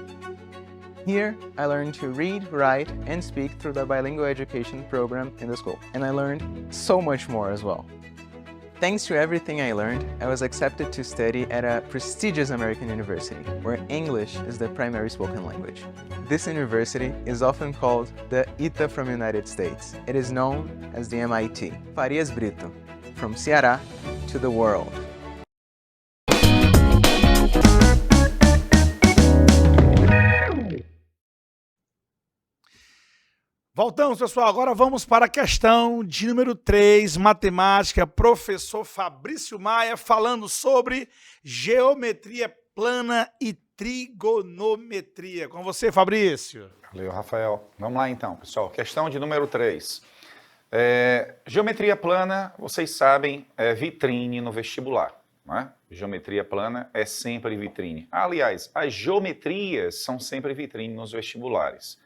Here, I learned to read, write, and speak through the bilingual education program in the school. And I learned so much more as well. Thanks to everything I learned, I was accepted to study at a prestigious American university, where English is the primary spoken language. This university is often called the ITA from the United States. It is known as the MIT. Farias Brito, from Ceará to the world. Voltamos, pessoal. Agora vamos para a questão de número 3, matemática. Professor Fabrício Maia falando sobre geometria plana e trigonometria. Com você, Fabrício. Valeu, Rafael. Vamos lá então, pessoal. Questão de número 3. Geometria plana, vocês sabem, é vitrine no vestibular, não é? Geometria plana é sempre vitrine. Aliás, as geometrias são sempre vitrine nos vestibulares.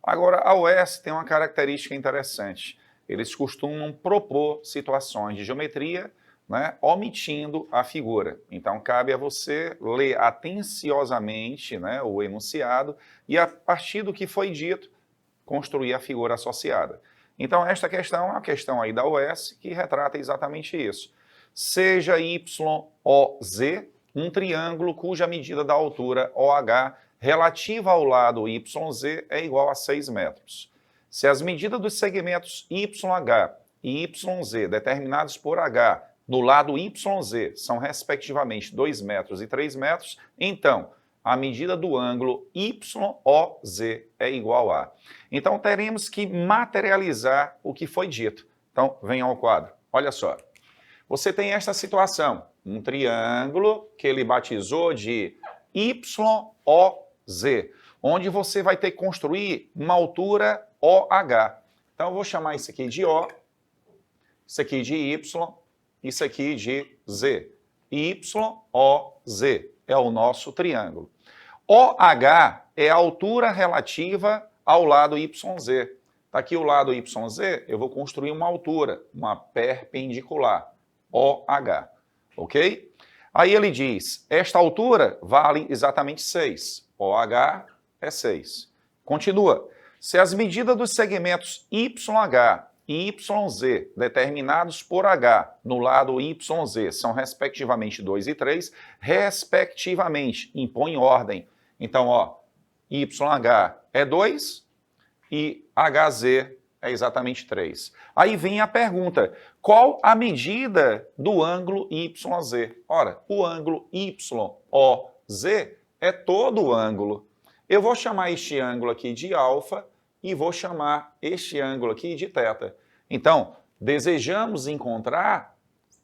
Agora, a UES tem uma característica interessante. Eles costumam propor situações de geometria, né, omitindo a figura. Então, cabe a você ler atenciosamente, né, o enunciado e, a partir do que foi dito, construir a figura associada. Então, esta questão é uma questão aí da UES que retrata exatamente isso. Seja YOZ um triângulo cuja medida da altura OH relativa ao lado YZ é igual a 6 metros. Se as medidas dos segmentos YH e YZ determinados por H do lado YZ são respectivamente 2 metros e 3 metros, então a medida do ângulo YOZ é igual a. Então teremos que materializar o que foi dito. Então venham ao quadro. Olha só. Você tem esta situação, um triângulo que ele batizou de YOZ, onde você vai ter que construir uma altura OH. Então, eu vou chamar isso aqui de O, isso aqui de Y, isso aqui de Z. YOZ é o nosso triângulo. OH é a altura relativa ao lado YZ. Está aqui o lado YZ, eu vou construir uma altura, uma perpendicular, OH. Ok? Aí ele diz, esta altura vale exatamente 6. OH é 6. Continua. Se as medidas dos segmentos YH e YZ determinados por H no lado YZ são respectivamente 2 e 3, respectivamente, impõe ordem. Então, ó, YH é 2 e HZ é exatamente 3. Aí vem a pergunta, qual a medida do ângulo YZ? Ora, o ângulo YOZ é todo o ângulo. Eu vou chamar este ângulo aqui de alfa e vou chamar este ângulo aqui de θ. Então, desejamos encontrar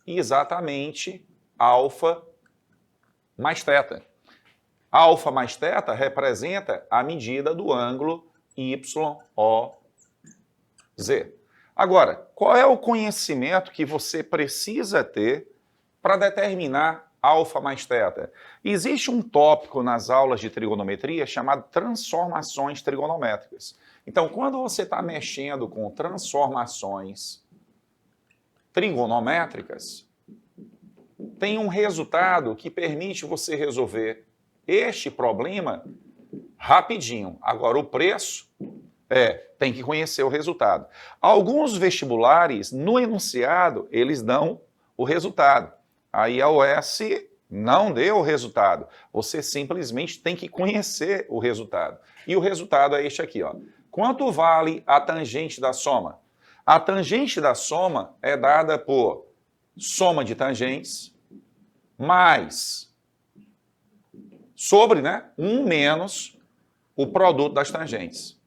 exatamente alfa mais θ. Alfa mais θ representa a medida do ângulo YOZ. Agora, qual é o conhecimento que você precisa ter para determinar alfa mais θ? Existe um tópico nas aulas de trigonometria chamado transformações trigonométricas. Então, quando você está mexendo com transformações trigonométricas, tem um resultado que permite você resolver este problema rapidinho. Agora, o preço tem que conhecer o resultado. Alguns vestibulares, no enunciado, eles dão o resultado. Aí a UES não deu o resultado. Você simplesmente tem que conhecer o resultado. E o resultado é este aqui, ó. Quanto vale a tangente da soma? A tangente da soma é dada por soma de tangentes mais sobre, 1 menos o produto das tangentes.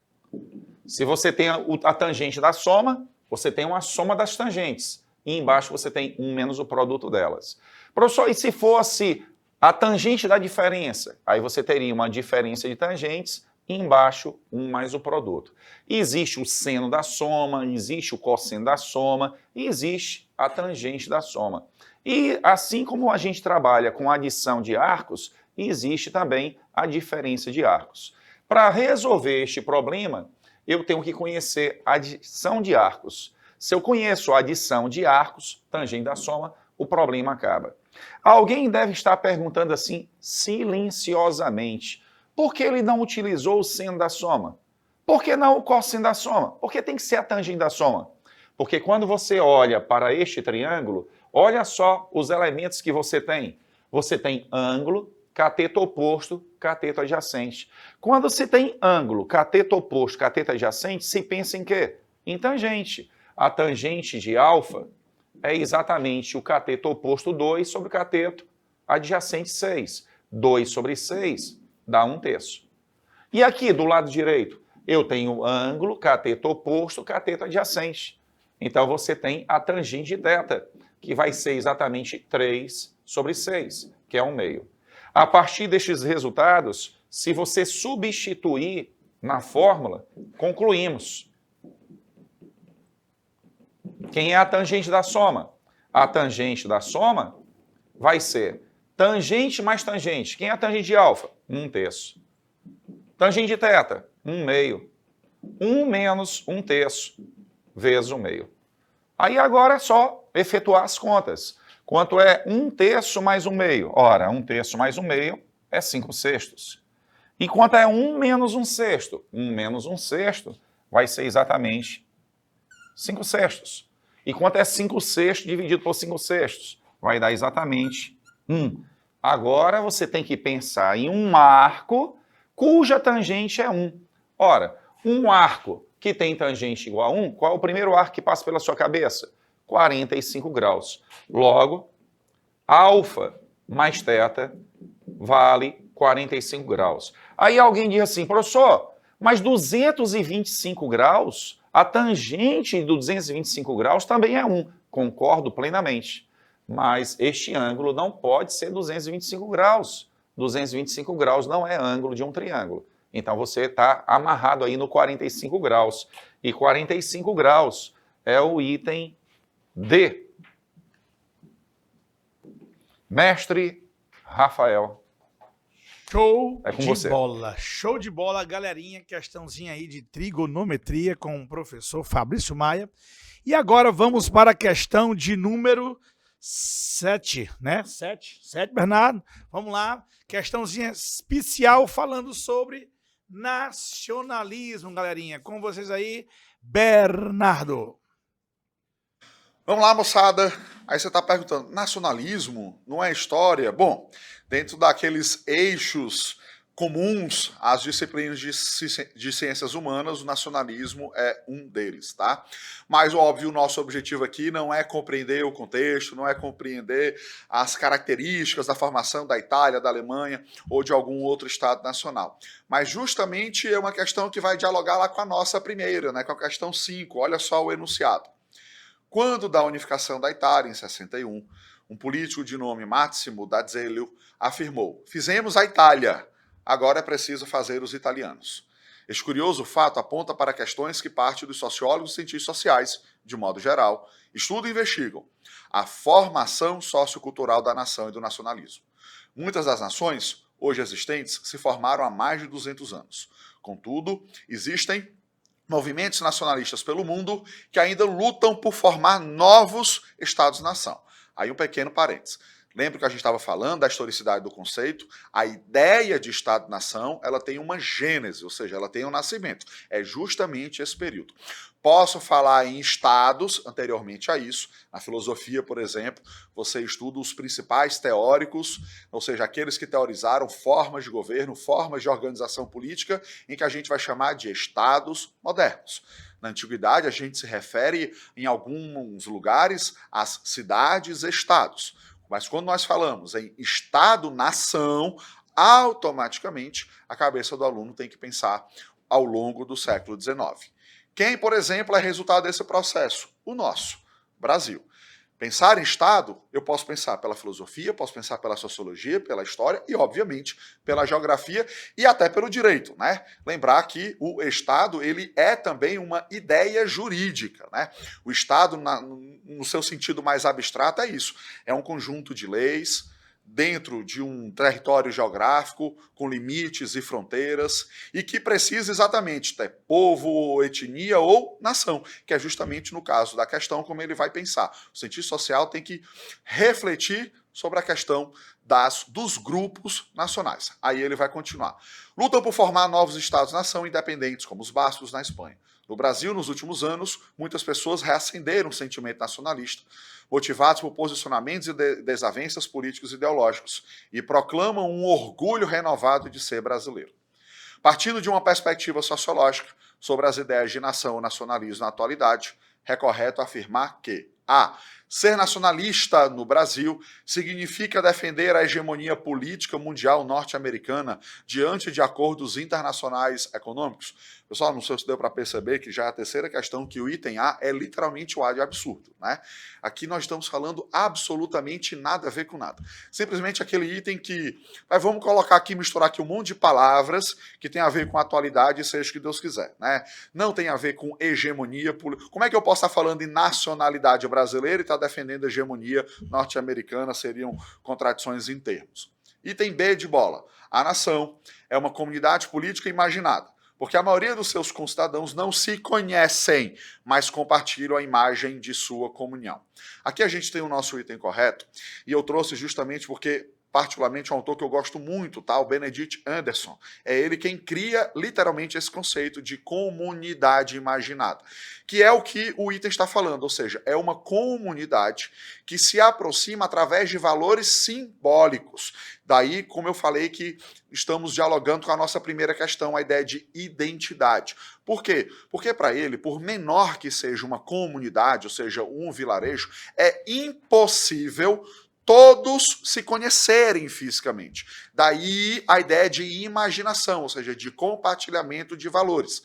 Se você tem a tangente da soma, você tem uma soma das tangentes. E embaixo você tem 1 menos o produto delas. Professor, e se fosse a tangente da diferença? Aí você teria uma diferença de tangentes e embaixo 1 mais o produto. Existe o seno da soma, existe o cosseno da soma e existe a tangente da soma. E assim como a gente trabalha com adição de arcos, existe também a diferença de arcos. Para resolver este problema, eu tenho que conhecer a adição de arcos. Se eu conheço a adição de arcos, tangente da soma, o problema acaba. Alguém deve estar perguntando assim, silenciosamente, por que ele não utilizou o seno da soma? Por que não o cosseno da soma? Por que tem que ser a tangente da soma? Porque quando você olha para este triângulo, olha só os elementos que você tem. Você tem ângulo, cateto oposto, cateto adjacente. Quando se tem ângulo, cateto oposto, cateto adjacente, se pensa em quê? Em tangente. A tangente de alfa é exatamente o cateto oposto 2 sobre o cateto adjacente 6. 2 sobre 6 dá 1/3. E aqui, do lado direito, eu tenho ângulo, cateto oposto, cateto adjacente. Então, você tem a tangente de θ, que vai ser exatamente 3 sobre 6, que é 1/2. A partir destes resultados, se você substituir na fórmula, concluímos. Quem é a tangente da soma? A tangente da soma vai ser tangente mais tangente. Quem é a tangente de alfa? 1/3. Tangente de θ? 1/2. 1 menos 1/3 vezes 1/2. Aí agora é só efetuar as contas. Quanto é 1/3 mais 1/2? Ora, 1/3 mais 1/2 é 5/6. E quanto é 1 menos 1/6? 1 menos 1/6 vai ser exatamente 5/6. E quanto é 5/6 dividido por 5/6? Vai dar exatamente 1. Agora você tem que pensar em um arco cuja tangente é 1. Ora, um arco que tem tangente igual a 1, qual é o primeiro arco que passa pela sua cabeça? 45 graus. Logo, alfa mais θ vale 45 graus. Aí alguém diz assim, professor, mas 225 graus, a tangente do 225 graus também é 1. Concordo plenamente. Mas este ângulo não pode ser 225 graus. 225 graus não é ângulo de um triângulo. Então você está amarrado aí no 45 graus. E 45 graus é o item D. Mestre Rafael. Show É com de você. bola, show de bola, galerinha, questãozinha aí de trigonometria com o professor Fabrício Maia. E agora vamos para a questão de número 7, né? 7, Bernardo. Vamos lá, questãozinha especial falando sobre nacionalismo, galerinha. Com vocês aí, Bernardo. Vamos lá, moçada. Aí você está perguntando, nacionalismo não é história? Bom, dentro daqueles eixos comuns às disciplinas de ciências humanas, o nacionalismo é um deles, tá? Mas, óbvio, o nosso objetivo aqui não é compreender o contexto, não é compreender as características da formação da Itália, da Alemanha ou de algum outro Estado nacional. Mas, justamente, é uma questão que vai dialogar lá com a nossa primeira, né? Com a questão 5. Olha só o enunciado. Quando da unificação da Itália, em 61, um político de nome Máximo d'Azeglio afirmou: fizemos a Itália, agora é preciso fazer os italianos. Este curioso fato aponta para questões que parte dos sociólogos e cientistas sociais, de modo geral, estudam e investigam a formação sociocultural da nação e do nacionalismo. Muitas das nações, hoje existentes, se formaram há mais de 200 anos. Contudo, existem movimentos nacionalistas pelo mundo que ainda lutam por formar novos Estados-nação. Aí um pequeno parênteses. Lembra que a gente estava falando da historicidade do conceito? A ideia de Estado-nação, ela tem uma gênese, ou seja, ela tem um nascimento. É justamente esse período. Posso falar em estados anteriormente a isso. Na filosofia, por exemplo, você estuda os principais teóricos, ou seja, aqueles que teorizaram formas de governo, formas de organização política, em que a gente vai chamar de estados modernos. Na antiguidade, a gente se refere, em alguns lugares, às cidades-estados. Mas quando nós falamos em Estado-nação, automaticamente a cabeça do aluno tem que pensar ao longo do século XIX. Quem, por exemplo, é resultado desse processo? O nosso, Brasil. Pensar em Estado, eu posso pensar pela filosofia, posso pensar pela sociologia, pela história e, obviamente, pela geografia e até pelo direito, né? Lembrar que o Estado, ele é também uma ideia jurídica, né? O Estado, no seu sentido mais abstrato, é isso. É um conjunto de leis dentro de um território geográfico, com limites e fronteiras, e que precisa exatamente ter povo, etnia ou nação, que é justamente no caso da questão como ele vai pensar. O cientista social tem que refletir sobre a questão dos grupos nacionais. Aí ele vai continuar. Lutam por formar novos estados-nação independentes, como os bascos na Espanha. No Brasil, nos últimos anos, muitas pessoas reacenderam o sentimento nacionalista, motivados por posicionamentos e desavenças políticos e ideológicos, e proclamam um orgulho renovado de ser brasileiro. Partindo de uma perspectiva sociológica sobre as ideias de nação ou nacionalismo na atualidade, é correto afirmar que a. Ser nacionalista no Brasil significa defender a hegemonia política mundial norte-americana diante de acordos internacionais econômicos. Pessoal, não sei se deu para perceber que já é a terceira questão, que o item A é literalmente o A de absurdo, né? Aqui nós estamos falando absolutamente nada a ver com nada. Simplesmente aquele item que... vamos colocar aqui, misturar aqui um monte de palavras que tem a ver com a atualidade, seja o que Deus quiser, né? Não tem a ver com hegemonia política. Como é que eu posso estar falando em nacionalidade brasileira e estar defendendo a hegemonia norte-americana? Seriam contradições em termos. Item B de bola. A nação é uma comunidade política imaginada, porque a maioria dos seus concidadãos não se conhecem, mas compartilham a imagem de sua comunhão. Aqui a gente tem o nosso item correto, e eu trouxe justamente porque, particularmente, um autor que eu gosto muito, tá? O Benedict Anderson. É ele quem cria literalmente esse conceito de comunidade imaginada, que é o que o item está falando, ou seja, é uma comunidade que se aproxima através de valores simbólicos. Daí, como eu falei, que estamos dialogando com a nossa primeira questão, a ideia de identidade. Por quê? Porque para ele, por menor que seja uma comunidade, ou seja, um vilarejo, é impossível todos se conhecerem fisicamente. Daí a ideia de imaginação, ou seja, de compartilhamento de valores.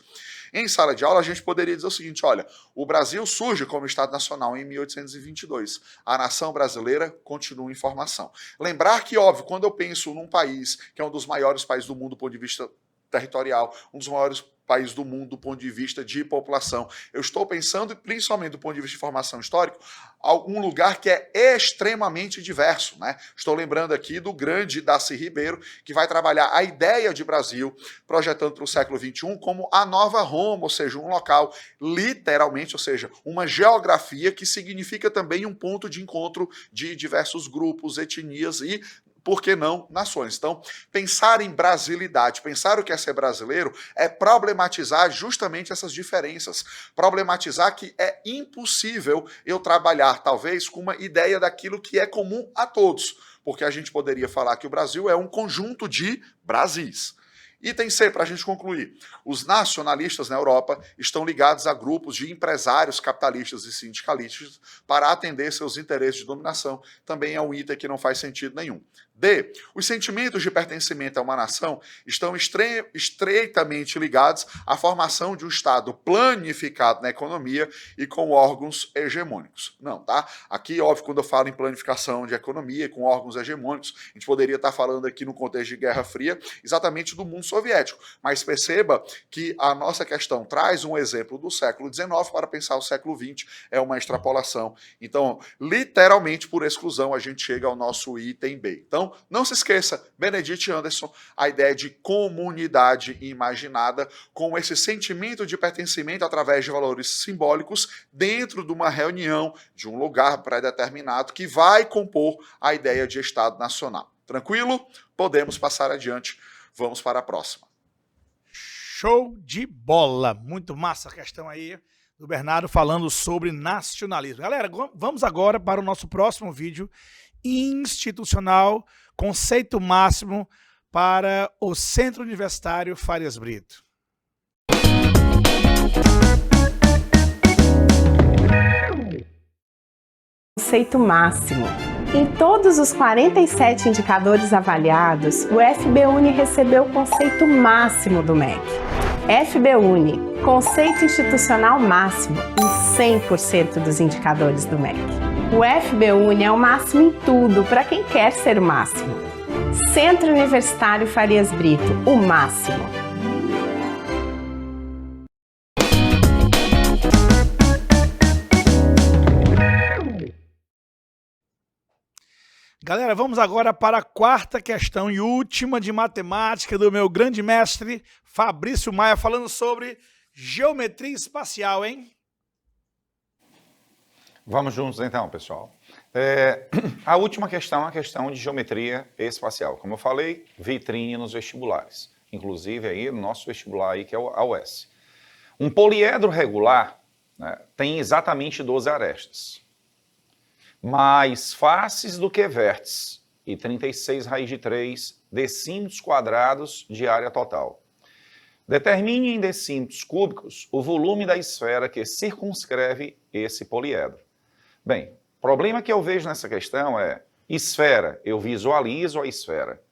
Em sala de aula, a gente poderia dizer o seguinte, olha, o Brasil surge como Estado Nacional em 1822. A nação brasileira continua em formação. Lembrar que, óbvio, quando eu penso num país que é um dos maiores países do mundo do ponto de vista territorial, um dos maiores países do mundo do ponto de vista de população, eu estou pensando, principalmente do ponto de vista de formação histórica, um lugar que é extremamente diverso, né? Estou lembrando aqui do grande Darcy Ribeiro, que vai trabalhar a ideia de Brasil, projetando para o século XXI como a nova Roma, ou seja, um local literalmente, ou seja, uma geografia que significa também um ponto de encontro de diversos grupos, etnias e, por que não, nações. Então, pensar em brasilidade, pensar o que é ser brasileiro, é problematizar justamente essas diferenças. Problematizar que é impossível eu trabalhar, talvez, com uma ideia daquilo que é comum a todos. Porque a gente poderia falar que o Brasil é um conjunto de Brasis. Item C, para a gente concluir. Os nacionalistas na Europa estão ligados a grupos de empresários capitalistas e sindicalistas para atender seus interesses de dominação. Também é um item que não faz sentido nenhum. D. Os sentimentos de pertencimento a uma nação estão estreitamente ligados à formação de um Estado planificado na economia e com órgãos hegemônicos. Não, tá? Aqui, óbvio, quando eu falo em planificação de economia e com órgãos hegemônicos, a gente poderia estar falando aqui no contexto de Guerra Fria, exatamente do mundo soviético. Mas perceba que a nossa questão traz um exemplo do século XIX para pensar o século XX, é uma extrapolação. Então, literalmente, por exclusão, a gente chega ao nosso item B. Então, não se esqueça, Benedict Anderson, a ideia de comunidade imaginada com esse sentimento de pertencimento através de valores simbólicos dentro de uma reunião, de um lugar pré-determinado que vai compor a ideia de Estado Nacional. Tranquilo? Podemos passar adiante. Vamos para a próxima. Show de bola! Muito massa a questão aí do Bernardo falando sobre nacionalismo. Galera, vamos agora para o nosso próximo vídeo institucional, conceito máximo para o Centro Universitário Farias Brito. Conceito máximo. Em todos os 47 indicadores avaliados, o FB-Uni recebeu o conceito máximo do MEC. FB-Uni, conceito institucional máximo em 100% dos indicadores do MEC. O FBUNI é o máximo em tudo para quem quer ser o máximo. Centro Universitário Farias Brito, o máximo. Galera, vamos agora para a quarta questão e última de matemática do meu grande mestre Fabrício Maia, falando sobre geometria espacial, hein? Vamos juntos então, pessoal. A última questão é a questão de geometria espacial. Como eu falei, vitrine nos vestibulares. Inclusive aí no nosso vestibular aí, que é a UES. Um poliedro regular, né, tem exatamente 12 arestas. Mais faces do que vértices. E 36 raiz de 3 decímetros quadrados de área total. Determine em decímetros cúbicos o volume da esfera que circunscreve esse poliedro. Bem, o problema que eu vejo nessa questão é esfera, eu visualizo a esfera.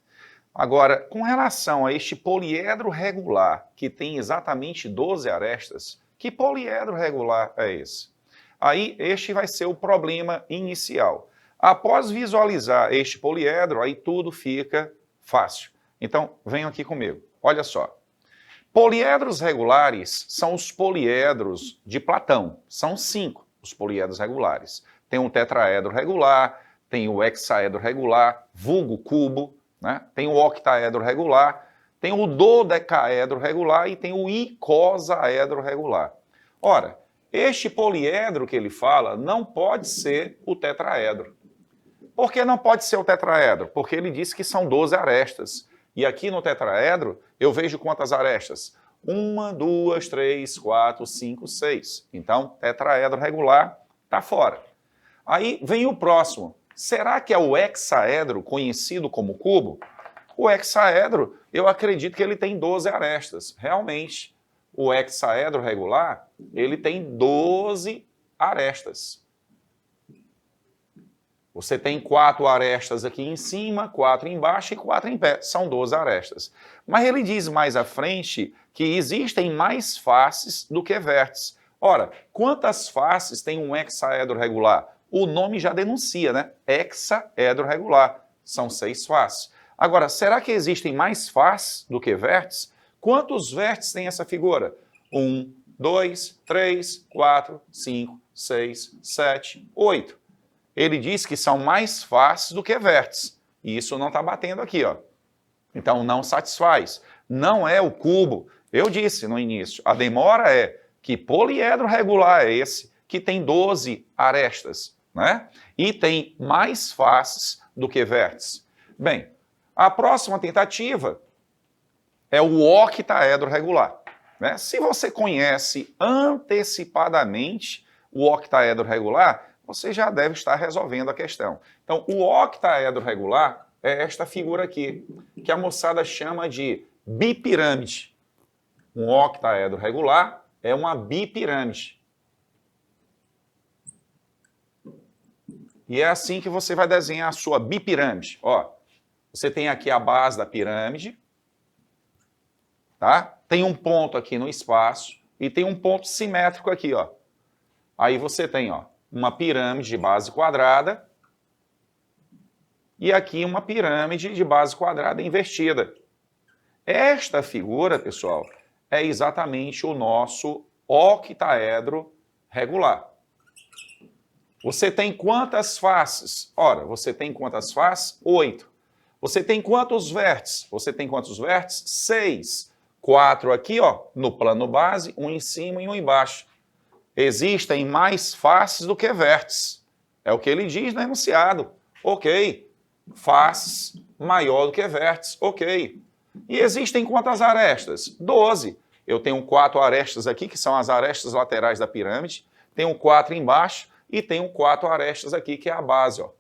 Agora, com relação a este poliedro regular, que tem exatamente 12 arestas, que poliedro regular é esse? Aí, este vai ser o problema inicial. Após visualizar este poliedro, aí tudo fica fácil. Então, venham aqui comigo. Olha só. Poliedros regulares são os poliedros de Platão. São 5 os poliedros regulares. Tem o tetraedro regular, tem o hexaedro regular, vulgo cubo, né? Tem o octaedro regular, tem o dodecaedro regular e tem o icosaedro regular. Ora, este poliedro que ele fala não pode ser o tetraedro. Por que não pode ser o tetraedro? Porque ele disse que são 12 arestas. E aqui no tetraedro eu vejo quantas arestas? 1, 2, 3, 4, 5, 6. Então, tetraedro regular está fora. Aí vem o próximo. Será que é o hexaedro, conhecido como cubo? O hexaedro, eu acredito que ele tem 12 arestas. Realmente, o hexaedro regular, ele tem 12 arestas. Você tem 4 arestas aqui em cima, 4 embaixo e 4 em pé. São 12 arestas. Mas ele diz mais à frente que existem mais faces do que vértices. Ora, quantas faces tem um hexaedro regular? O nome já denuncia, né? Hexaedro regular. São 6 faces. Agora, será que existem mais faces do que vértices? Quantos vértices tem essa figura? 1, 2, 3, 4, 5, 6, 7, 8. Ele diz que são mais faces do que vértices. E isso não está batendo aqui, ó. Então não satisfaz. Não é o cubo. Eu disse no início, a demora é que poliedro regular é esse que tem 12 arestas, né? E tem mais faces do que vértices. Bem, a próxima tentativa é o octaedro regular, né? Se você conhece antecipadamente o octaedro regular, você já deve estar resolvendo a questão. Então, o octaedro regular é esta figura aqui, que a moçada chama de bipirâmide. Um octaedro regular é uma bipirâmide. E é assim que você vai desenhar a sua bipirâmide. Ó, você tem aqui a base da pirâmide, tá? Tem um ponto aqui no espaço e tem um ponto simétrico aqui, ó. Aí você tem, ó, uma pirâmide de base quadrada e aqui uma pirâmide de base quadrada invertida. Esta figura, pessoal, é exatamente o nosso octaedro regular. Você tem quantas faces? Ora, você tem quantas faces? 8. Você tem quantos vértices? Você tem quantos vértices? 6. 4 aqui, ó, no plano base, um em cima e um embaixo. Existem mais faces do que vértices. É o que ele diz no enunciado. Ok. Faces maior do que vértices. Ok. E existem quantas arestas? 12. Eu tenho 4 arestas aqui, que são as arestas laterais da pirâmide. Tenho 4 embaixo e tenho 4 arestas aqui, que é a base, ó.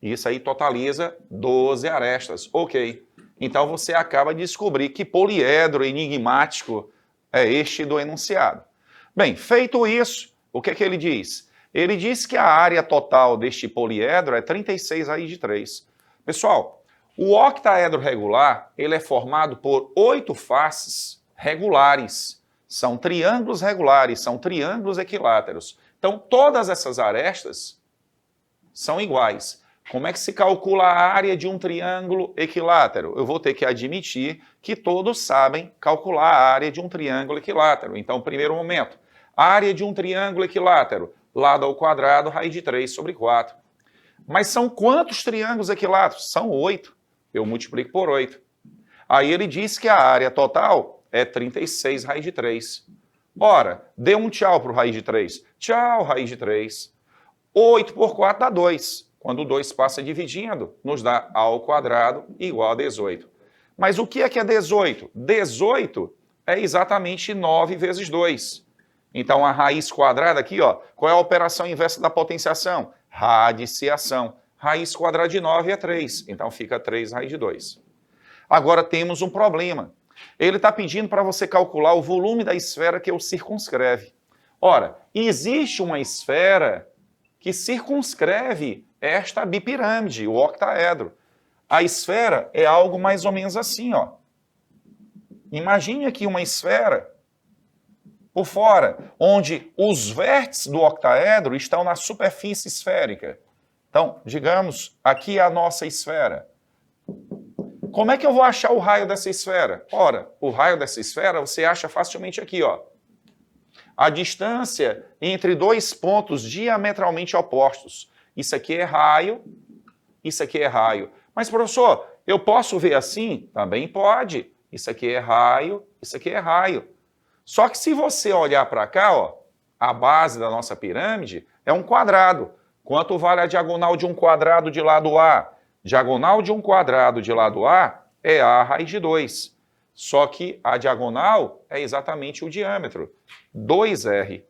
Isso aí totaliza 12 arestas. Ok. Então você acaba de descobrir que poliedro enigmático é este do enunciado. Bem, feito isso, o que é que ele diz? Ele diz que a área total deste poliedro é 36 raiz de 3. Pessoal, o octaedro regular, ele é formado por 8 faces regulares. São triângulos regulares, são triângulos equiláteros. Então, todas essas arestas são iguais. Como é que se calcula a área de um triângulo equilátero? Eu vou ter que admitir que todos sabem calcular a área de um triângulo equilátero. Então, primeiro momento, área de um triângulo equilátero, lado ao quadrado, raiz de 3 sobre 4. Mas são quantos triângulos equiláteros? São 8. Eu multiplico por 8. Aí ele diz que a área total é 36 raiz de 3. Ora, dê um tchau para o raiz de 3. Tchau, raiz de 3. 8 por 4 dá 2. Quando o 2 passa dividindo, nos dá a ao quadrado igual a 18. Mas o que é 18? 18 é exatamente 9 vezes 2. Então, a raiz quadrada aqui, ó, qual é a operação inversa da potenciação? Radiciação. Raiz quadrada de 9 é 3. Então, fica 3 raiz de 2. Agora, temos um problema. Ele está pedindo para você calcular o volume da esfera que o circunscreve. Ora, existe uma esfera que circunscreve esta bipirâmide, o octaedro. A esfera é algo mais ou menos assim, ó. Imagine aqui uma esfera por fora, onde os vértices do octaedro estão na superfície esférica. Então, digamos, aqui é a nossa esfera. Como é que eu vou achar o raio dessa esfera? Ora, o raio dessa esfera você acha facilmente aqui, ó. A distância entre dois pontos diametralmente opostos. Isso aqui é raio, isso aqui é raio. Mas, professor, eu posso ver assim? Também pode. Isso aqui é raio, isso aqui é raio. Só que se você olhar para cá, ó, a base da nossa pirâmide é um quadrado. Quanto vale a diagonal de um quadrado de lado A? Diagonal de um quadrado de lado A é A raiz de 2. Só que a diagonal é exatamente o diâmetro, 2R.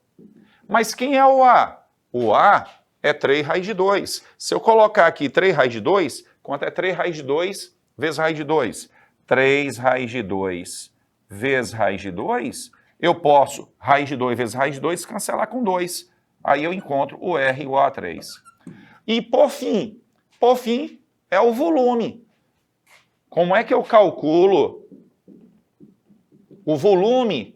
Mas quem é o A? O A é 3 raiz de 2. Se eu colocar aqui 3 raiz de 2, quanto é 3 raiz de 2 vezes raiz de 2? 3 raiz de 2 vezes raiz de 2, eu posso, raiz de 2 vezes raiz de 2, cancelar com 2. Aí eu encontro o R igual a 3. E por fim, é o volume. Como é que eu calculo o volume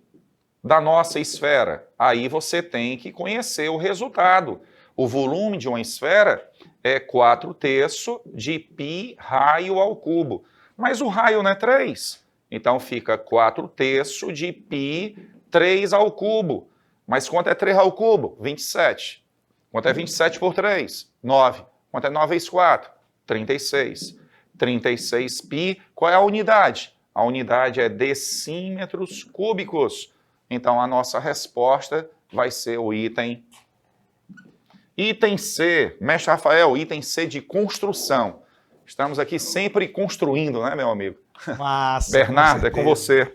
da nossa esfera? Aí você tem que conhecer o resultado. O volume de uma esfera é 4/3 de π raio ao cubo. Mas o raio não é 3. Então fica 4/3 de π 3 ao cubo. Mas quanto é 3 ao cubo? 27. Quanto é 27 por 3? 9. Quanto é 9 vezes 4? 36. 36 π. Qual é a unidade? A unidade é decímetros cúbicos. Então a nossa resposta vai ser o item C. Mestre Rafael, item C de construção. Estamos aqui sempre construindo, né, meu amigo? Massa, Bernardo, é com você.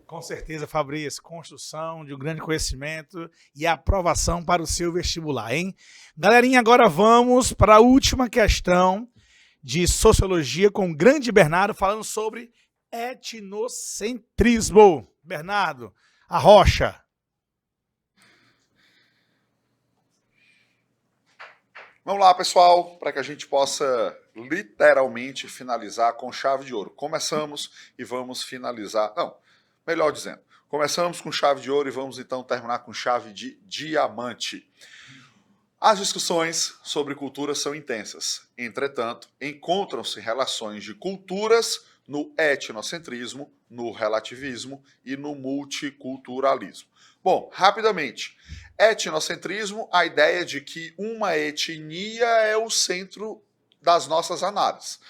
Com certeza, Fabrício. Construção de um grande conhecimento e aprovação para o seu vestibular, hein? Galerinha, agora vamos para a última questão de sociologia com o grande Bernardo, falando sobre etnocentrismo. Bernardo, a rocha. Vamos lá, pessoal, para que a gente possa literalmente finalizar com chave de ouro. Começamos e vamos finalizar... Não, melhor dizendo, começamos com chave de ouro e vamos então terminar com chave de diamante. As discussões sobre cultura são intensas. Entretanto, encontram-se relações de culturas no etnocentrismo, no relativismo e no multiculturalismo. Bom, rapidamente, etnocentrismo, a ideia de que uma etnia é o centro das nossas análises.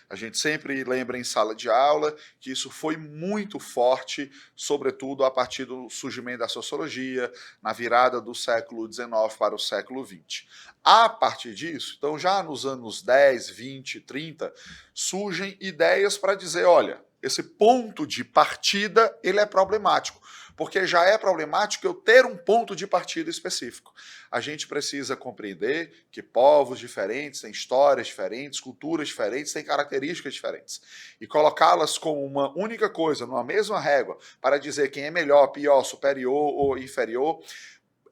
A gente sempre lembra em sala de aula que isso foi muito forte, sobretudo a partir do surgimento da sociologia, na virada do século XIX para o século XX. A partir disso, então já nos anos 10, 20, 30, surgem ideias para dizer, olha, esse ponto de partida ele é problemático, porque já é problemático eu ter um ponto de partida específico. A gente precisa compreender que povos diferentes têm histórias diferentes, culturas diferentes, têm características diferentes. E colocá-las como uma única coisa, numa mesma régua, para dizer quem é melhor, pior, superior ou inferior,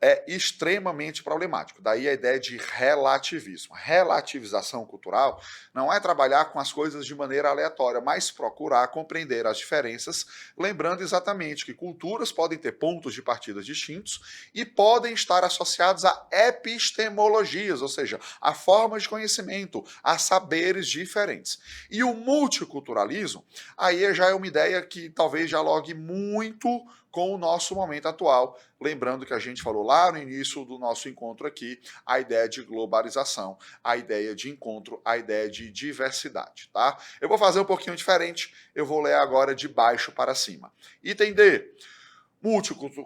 é extremamente problemático. Daí a ideia de relativismo. Relativização cultural não é trabalhar com as coisas de maneira aleatória, mas procurar compreender as diferenças, lembrando exatamente que culturas podem ter pontos de partida distintos e podem estar associados a epistemologias, ou seja, a formas de conhecimento, a saberes diferentes. E o multiculturalismo, aí já é uma ideia que talvez dialogue muito com o nosso momento atual, lembrando que a gente falou lá no início do nosso encontro aqui, a ideia de globalização, a ideia de encontro, a ideia de diversidade, tá? Eu vou fazer um pouquinho diferente, eu vou ler agora de baixo para cima. Item D,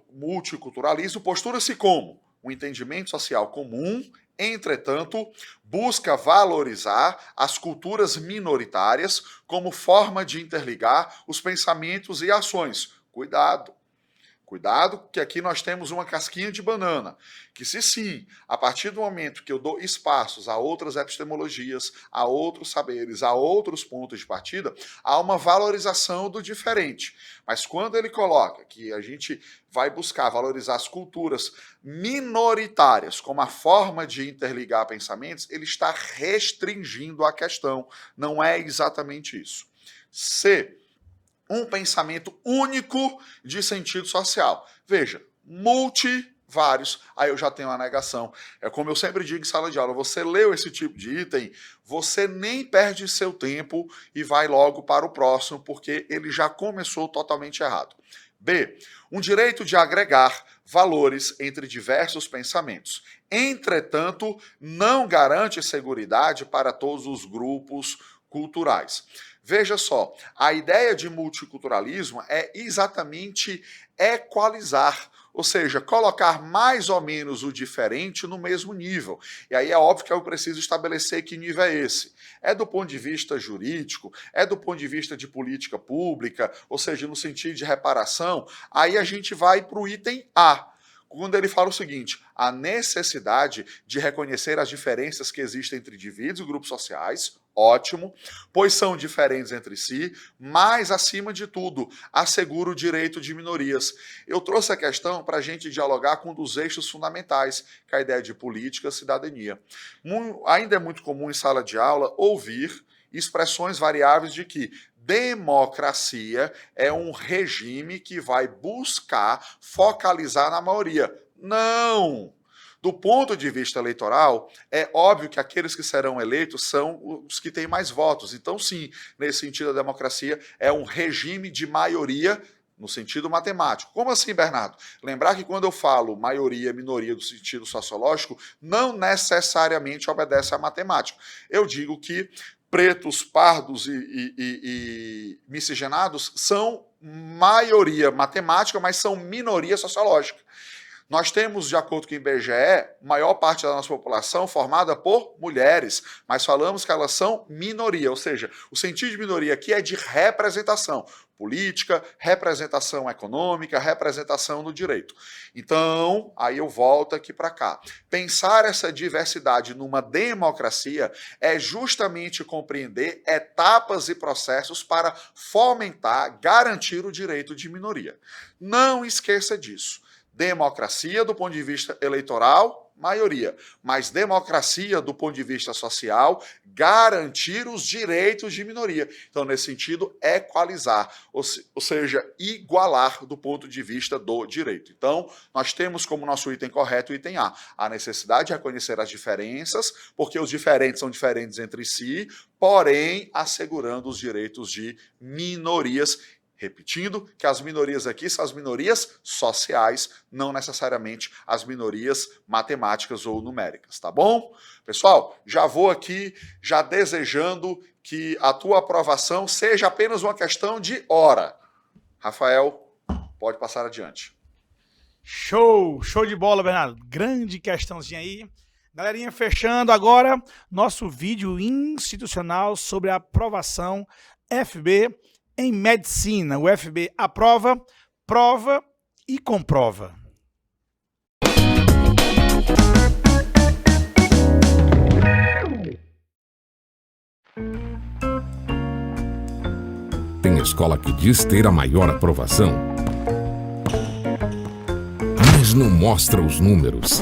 multiculturalismo postura-se como um entendimento social comum, entretanto, busca valorizar as culturas minoritárias como forma de interligar os pensamentos e ações. Cuidado! Cuidado, que aqui nós temos uma casquinha de banana, que se sim, a partir do momento que eu dou espaços a outras epistemologias, a outros saberes, a outros pontos de partida, há uma valorização do diferente. Mas quando ele coloca que a gente vai buscar valorizar as culturas minoritárias como a forma de interligar pensamentos, ele está restringindo a questão. Não é exatamente isso. C. Um pensamento único de sentido social. Veja, vários, aí eu já tenho uma negação. É como eu sempre digo em sala de aula, você leu esse tipo de item, você nem perde seu tempo e vai logo para o próximo, porque ele já começou totalmente errado. B. Um direito de agregar valores entre diversos pensamentos. Entretanto, não garante seguridade para todos os grupos culturais. Veja só, a ideia de multiculturalismo é exatamente equalizar, ou seja, colocar mais ou menos o diferente no mesmo nível. E aí é óbvio que eu preciso estabelecer que nível é esse. É do ponto de vista jurídico, é do ponto de vista de política pública, ou seja, no sentido de reparação, aí a gente vai para o item A. Quando ele fala o seguinte, a necessidade de reconhecer as diferenças que existem entre indivíduos e grupos sociais, ótimo, pois são diferentes entre si, mas, acima de tudo, assegura o direito de minorias. Eu trouxe a questão para a gente dialogar com um dos eixos fundamentais, que é a ideia de política e cidadania. Ainda é muito comum em sala de aula ouvir expressões variáveis de que democracia é um regime que vai buscar focalizar na maioria. Não! Do ponto de vista eleitoral, é óbvio que aqueles que serão eleitos são os que têm mais votos. Então, sim, nesse sentido, a democracia é um regime de maioria no sentido matemático. Como assim, Bernardo? Lembrar que quando eu falo maioria, minoria do sentido sociológico, não necessariamente obedece à matemática. Eu digo que pretos, pardos e miscigenados são maioria matemática, mas são minoria sociológica. Nós temos, de acordo com o IBGE, maior parte da nossa população formada por mulheres, mas falamos que elas são minoria, ou seja, o sentido de minoria aqui é de representação política, representação econômica, representação no direito. Então, aí eu volto aqui para cá. Pensar essa diversidade numa democracia é justamente compreender etapas e processos para fomentar, garantir o direito de minoria. Não esqueça disso. Democracia do ponto de vista eleitoral, maioria. Mas democracia do ponto de vista social, garantir os direitos de minoria. Então, nesse sentido, equalizar, ou seja, igualar do ponto de vista do direito. Então, nós temos como nosso item correto o item A, a necessidade de reconhecer as diferenças, porque os diferentes são diferentes entre si, porém, assegurando os direitos de minorias. Repetindo que as minorias aqui são as minorias sociais, não necessariamente as minorias matemáticas ou numéricas, tá bom? Pessoal, já vou aqui, já desejando que a tua aprovação seja apenas uma questão de hora. Rafael, pode passar adiante. Show de bola, Bernardo. Grande questãozinha aí. Galerinha, fechando agora nosso vídeo institucional sobre a aprovação FB em medicina. O FB aprova, prova e comprova. Tem escola que diz ter a maior aprovação, mas mas não mostra os números.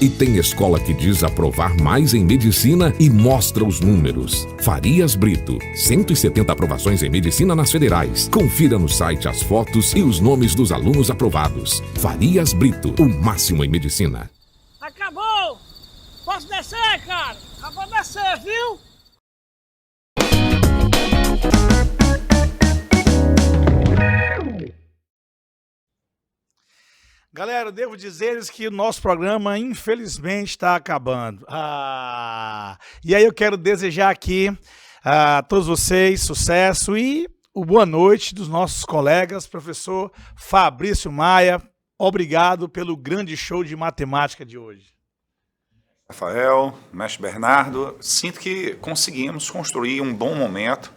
E tem escola que diz aprovar mais em medicina e mostra os números. Farias Brito, 170 aprovações em medicina nas federais. Confira no site as fotos e os nomes dos alunos aprovados. Farias Brito, o máximo em medicina. Acabou! Posso descer, cara? Acabou de descer, viu? Galera, eu devo dizer que o nosso programa, infelizmente, está acabando. E aí eu quero desejar aqui a todos vocês sucesso e o boa noite dos nossos colegas, professor Fabrício Maia. Obrigado pelo grande show de matemática de hoje. Rafael, mestre Bernardo, sinto que conseguimos construir um bom momento,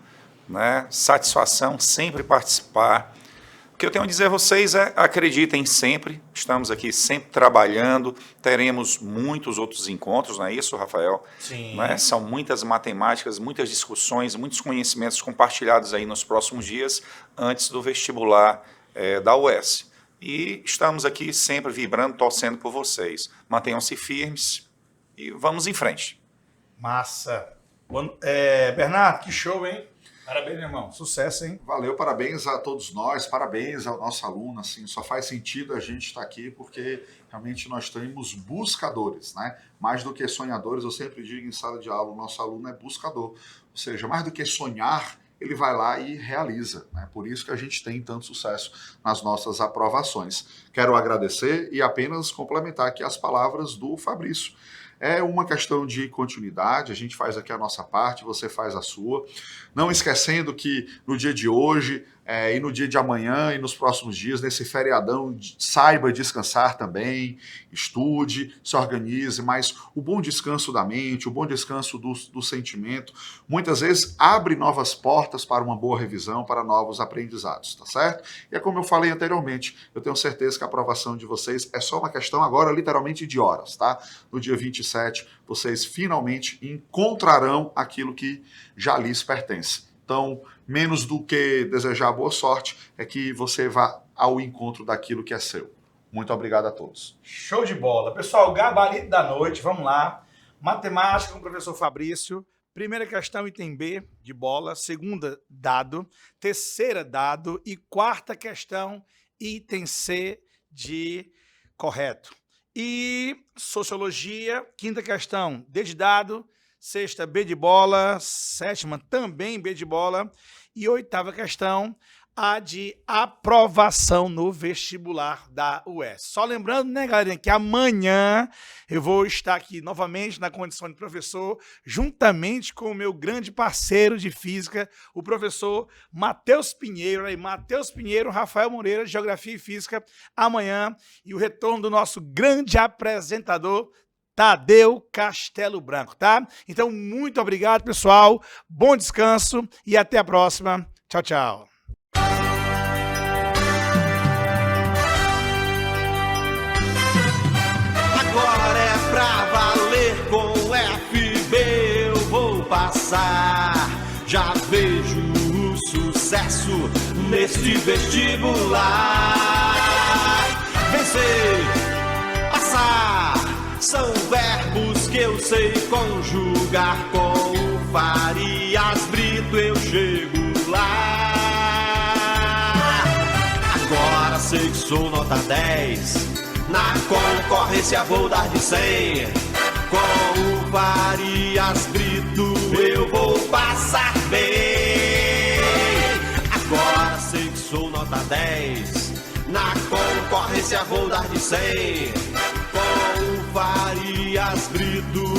né? Satisfação sempre participar. O que eu tenho a dizer a vocês é, acreditem sempre, estamos aqui sempre trabalhando, teremos muitos outros encontros, não é isso, Rafael? Sim. Né? São muitas matemáticas, muitas discussões, muitos conhecimentos compartilhados aí nos próximos dias, antes do vestibular da UES. E estamos aqui sempre vibrando, torcendo por vocês. Mantenham-se firmes e vamos em frente. Massa. Bernardo, que show, hein? Parabéns, meu irmão. Sucesso, hein? Valeu, parabéns a todos nós, parabéns ao nosso aluno, assim, só faz sentido a gente estar aqui porque realmente nós temos buscadores, né? Mais do que sonhadores, eu sempre digo em sala de aula, o nosso aluno é buscador, ou seja, mais do que sonhar, ele vai lá e realiza, né? Por isso que a gente tem tanto sucesso nas nossas aprovações. Quero agradecer e apenas complementar aqui as palavras do Fabrício. É uma questão de continuidade, a gente faz aqui a nossa parte, você faz a sua. Não esquecendo que no dia de hoje e no dia de amanhã e nos próximos dias, nesse feriadão, saiba descansar também, estude, se organize, mas o bom descanso da mente, o bom descanso do sentimento, muitas vezes abre novas portas para uma boa revisão, para novos aprendizados, tá certo? E é como eu falei anteriormente, eu tenho certeza que a aprovação de vocês é só uma questão agora, literalmente, de horas, tá? No dia 27, vocês finalmente encontrarão aquilo que já lhes pertence. Então, menos do que desejar boa sorte, é que você vá ao encontro daquilo que é seu. Muito obrigado a todos. Show de bola. Pessoal, gabarito da noite, vamos lá. Matemática com o professor Fabrício. Primeira questão, item B, de bola. Segunda, dado. Terceira, dado. E quarta questão, item C, de correto. E sociologia, quinta questão, D de dado. Sexta, B de bola. Sétima, também B de bola. E oitava questão, a de aprovação no vestibular da UES. Só lembrando, né, galerinha, que amanhã eu vou estar aqui novamente na condição de professor, juntamente com o meu grande parceiro de física, o professor Matheus Pinheiro. Aí, Matheus Pinheiro, Rafael Moreira, de Geografia e Física, amanhã. E o retorno do nosso grande apresentador, Tadeu Castelo Branco, tá? Então, muito obrigado, pessoal. Bom descanso e até a próxima. Tchau, tchau. Agora é pra valer, com FB eu vou passar. Já vejo o sucesso neste vestibular. Vencer, passar, são verbos que eu sei conjugar. Com o Farias Brito eu chego lá. Agora sei que sou nota 10, na concorrência vou dar de 100. Com o Farias Brito eu vou passar bem. Agora sei que sou nota 10, na concorrência vou dar de 100. Com o Farias Brito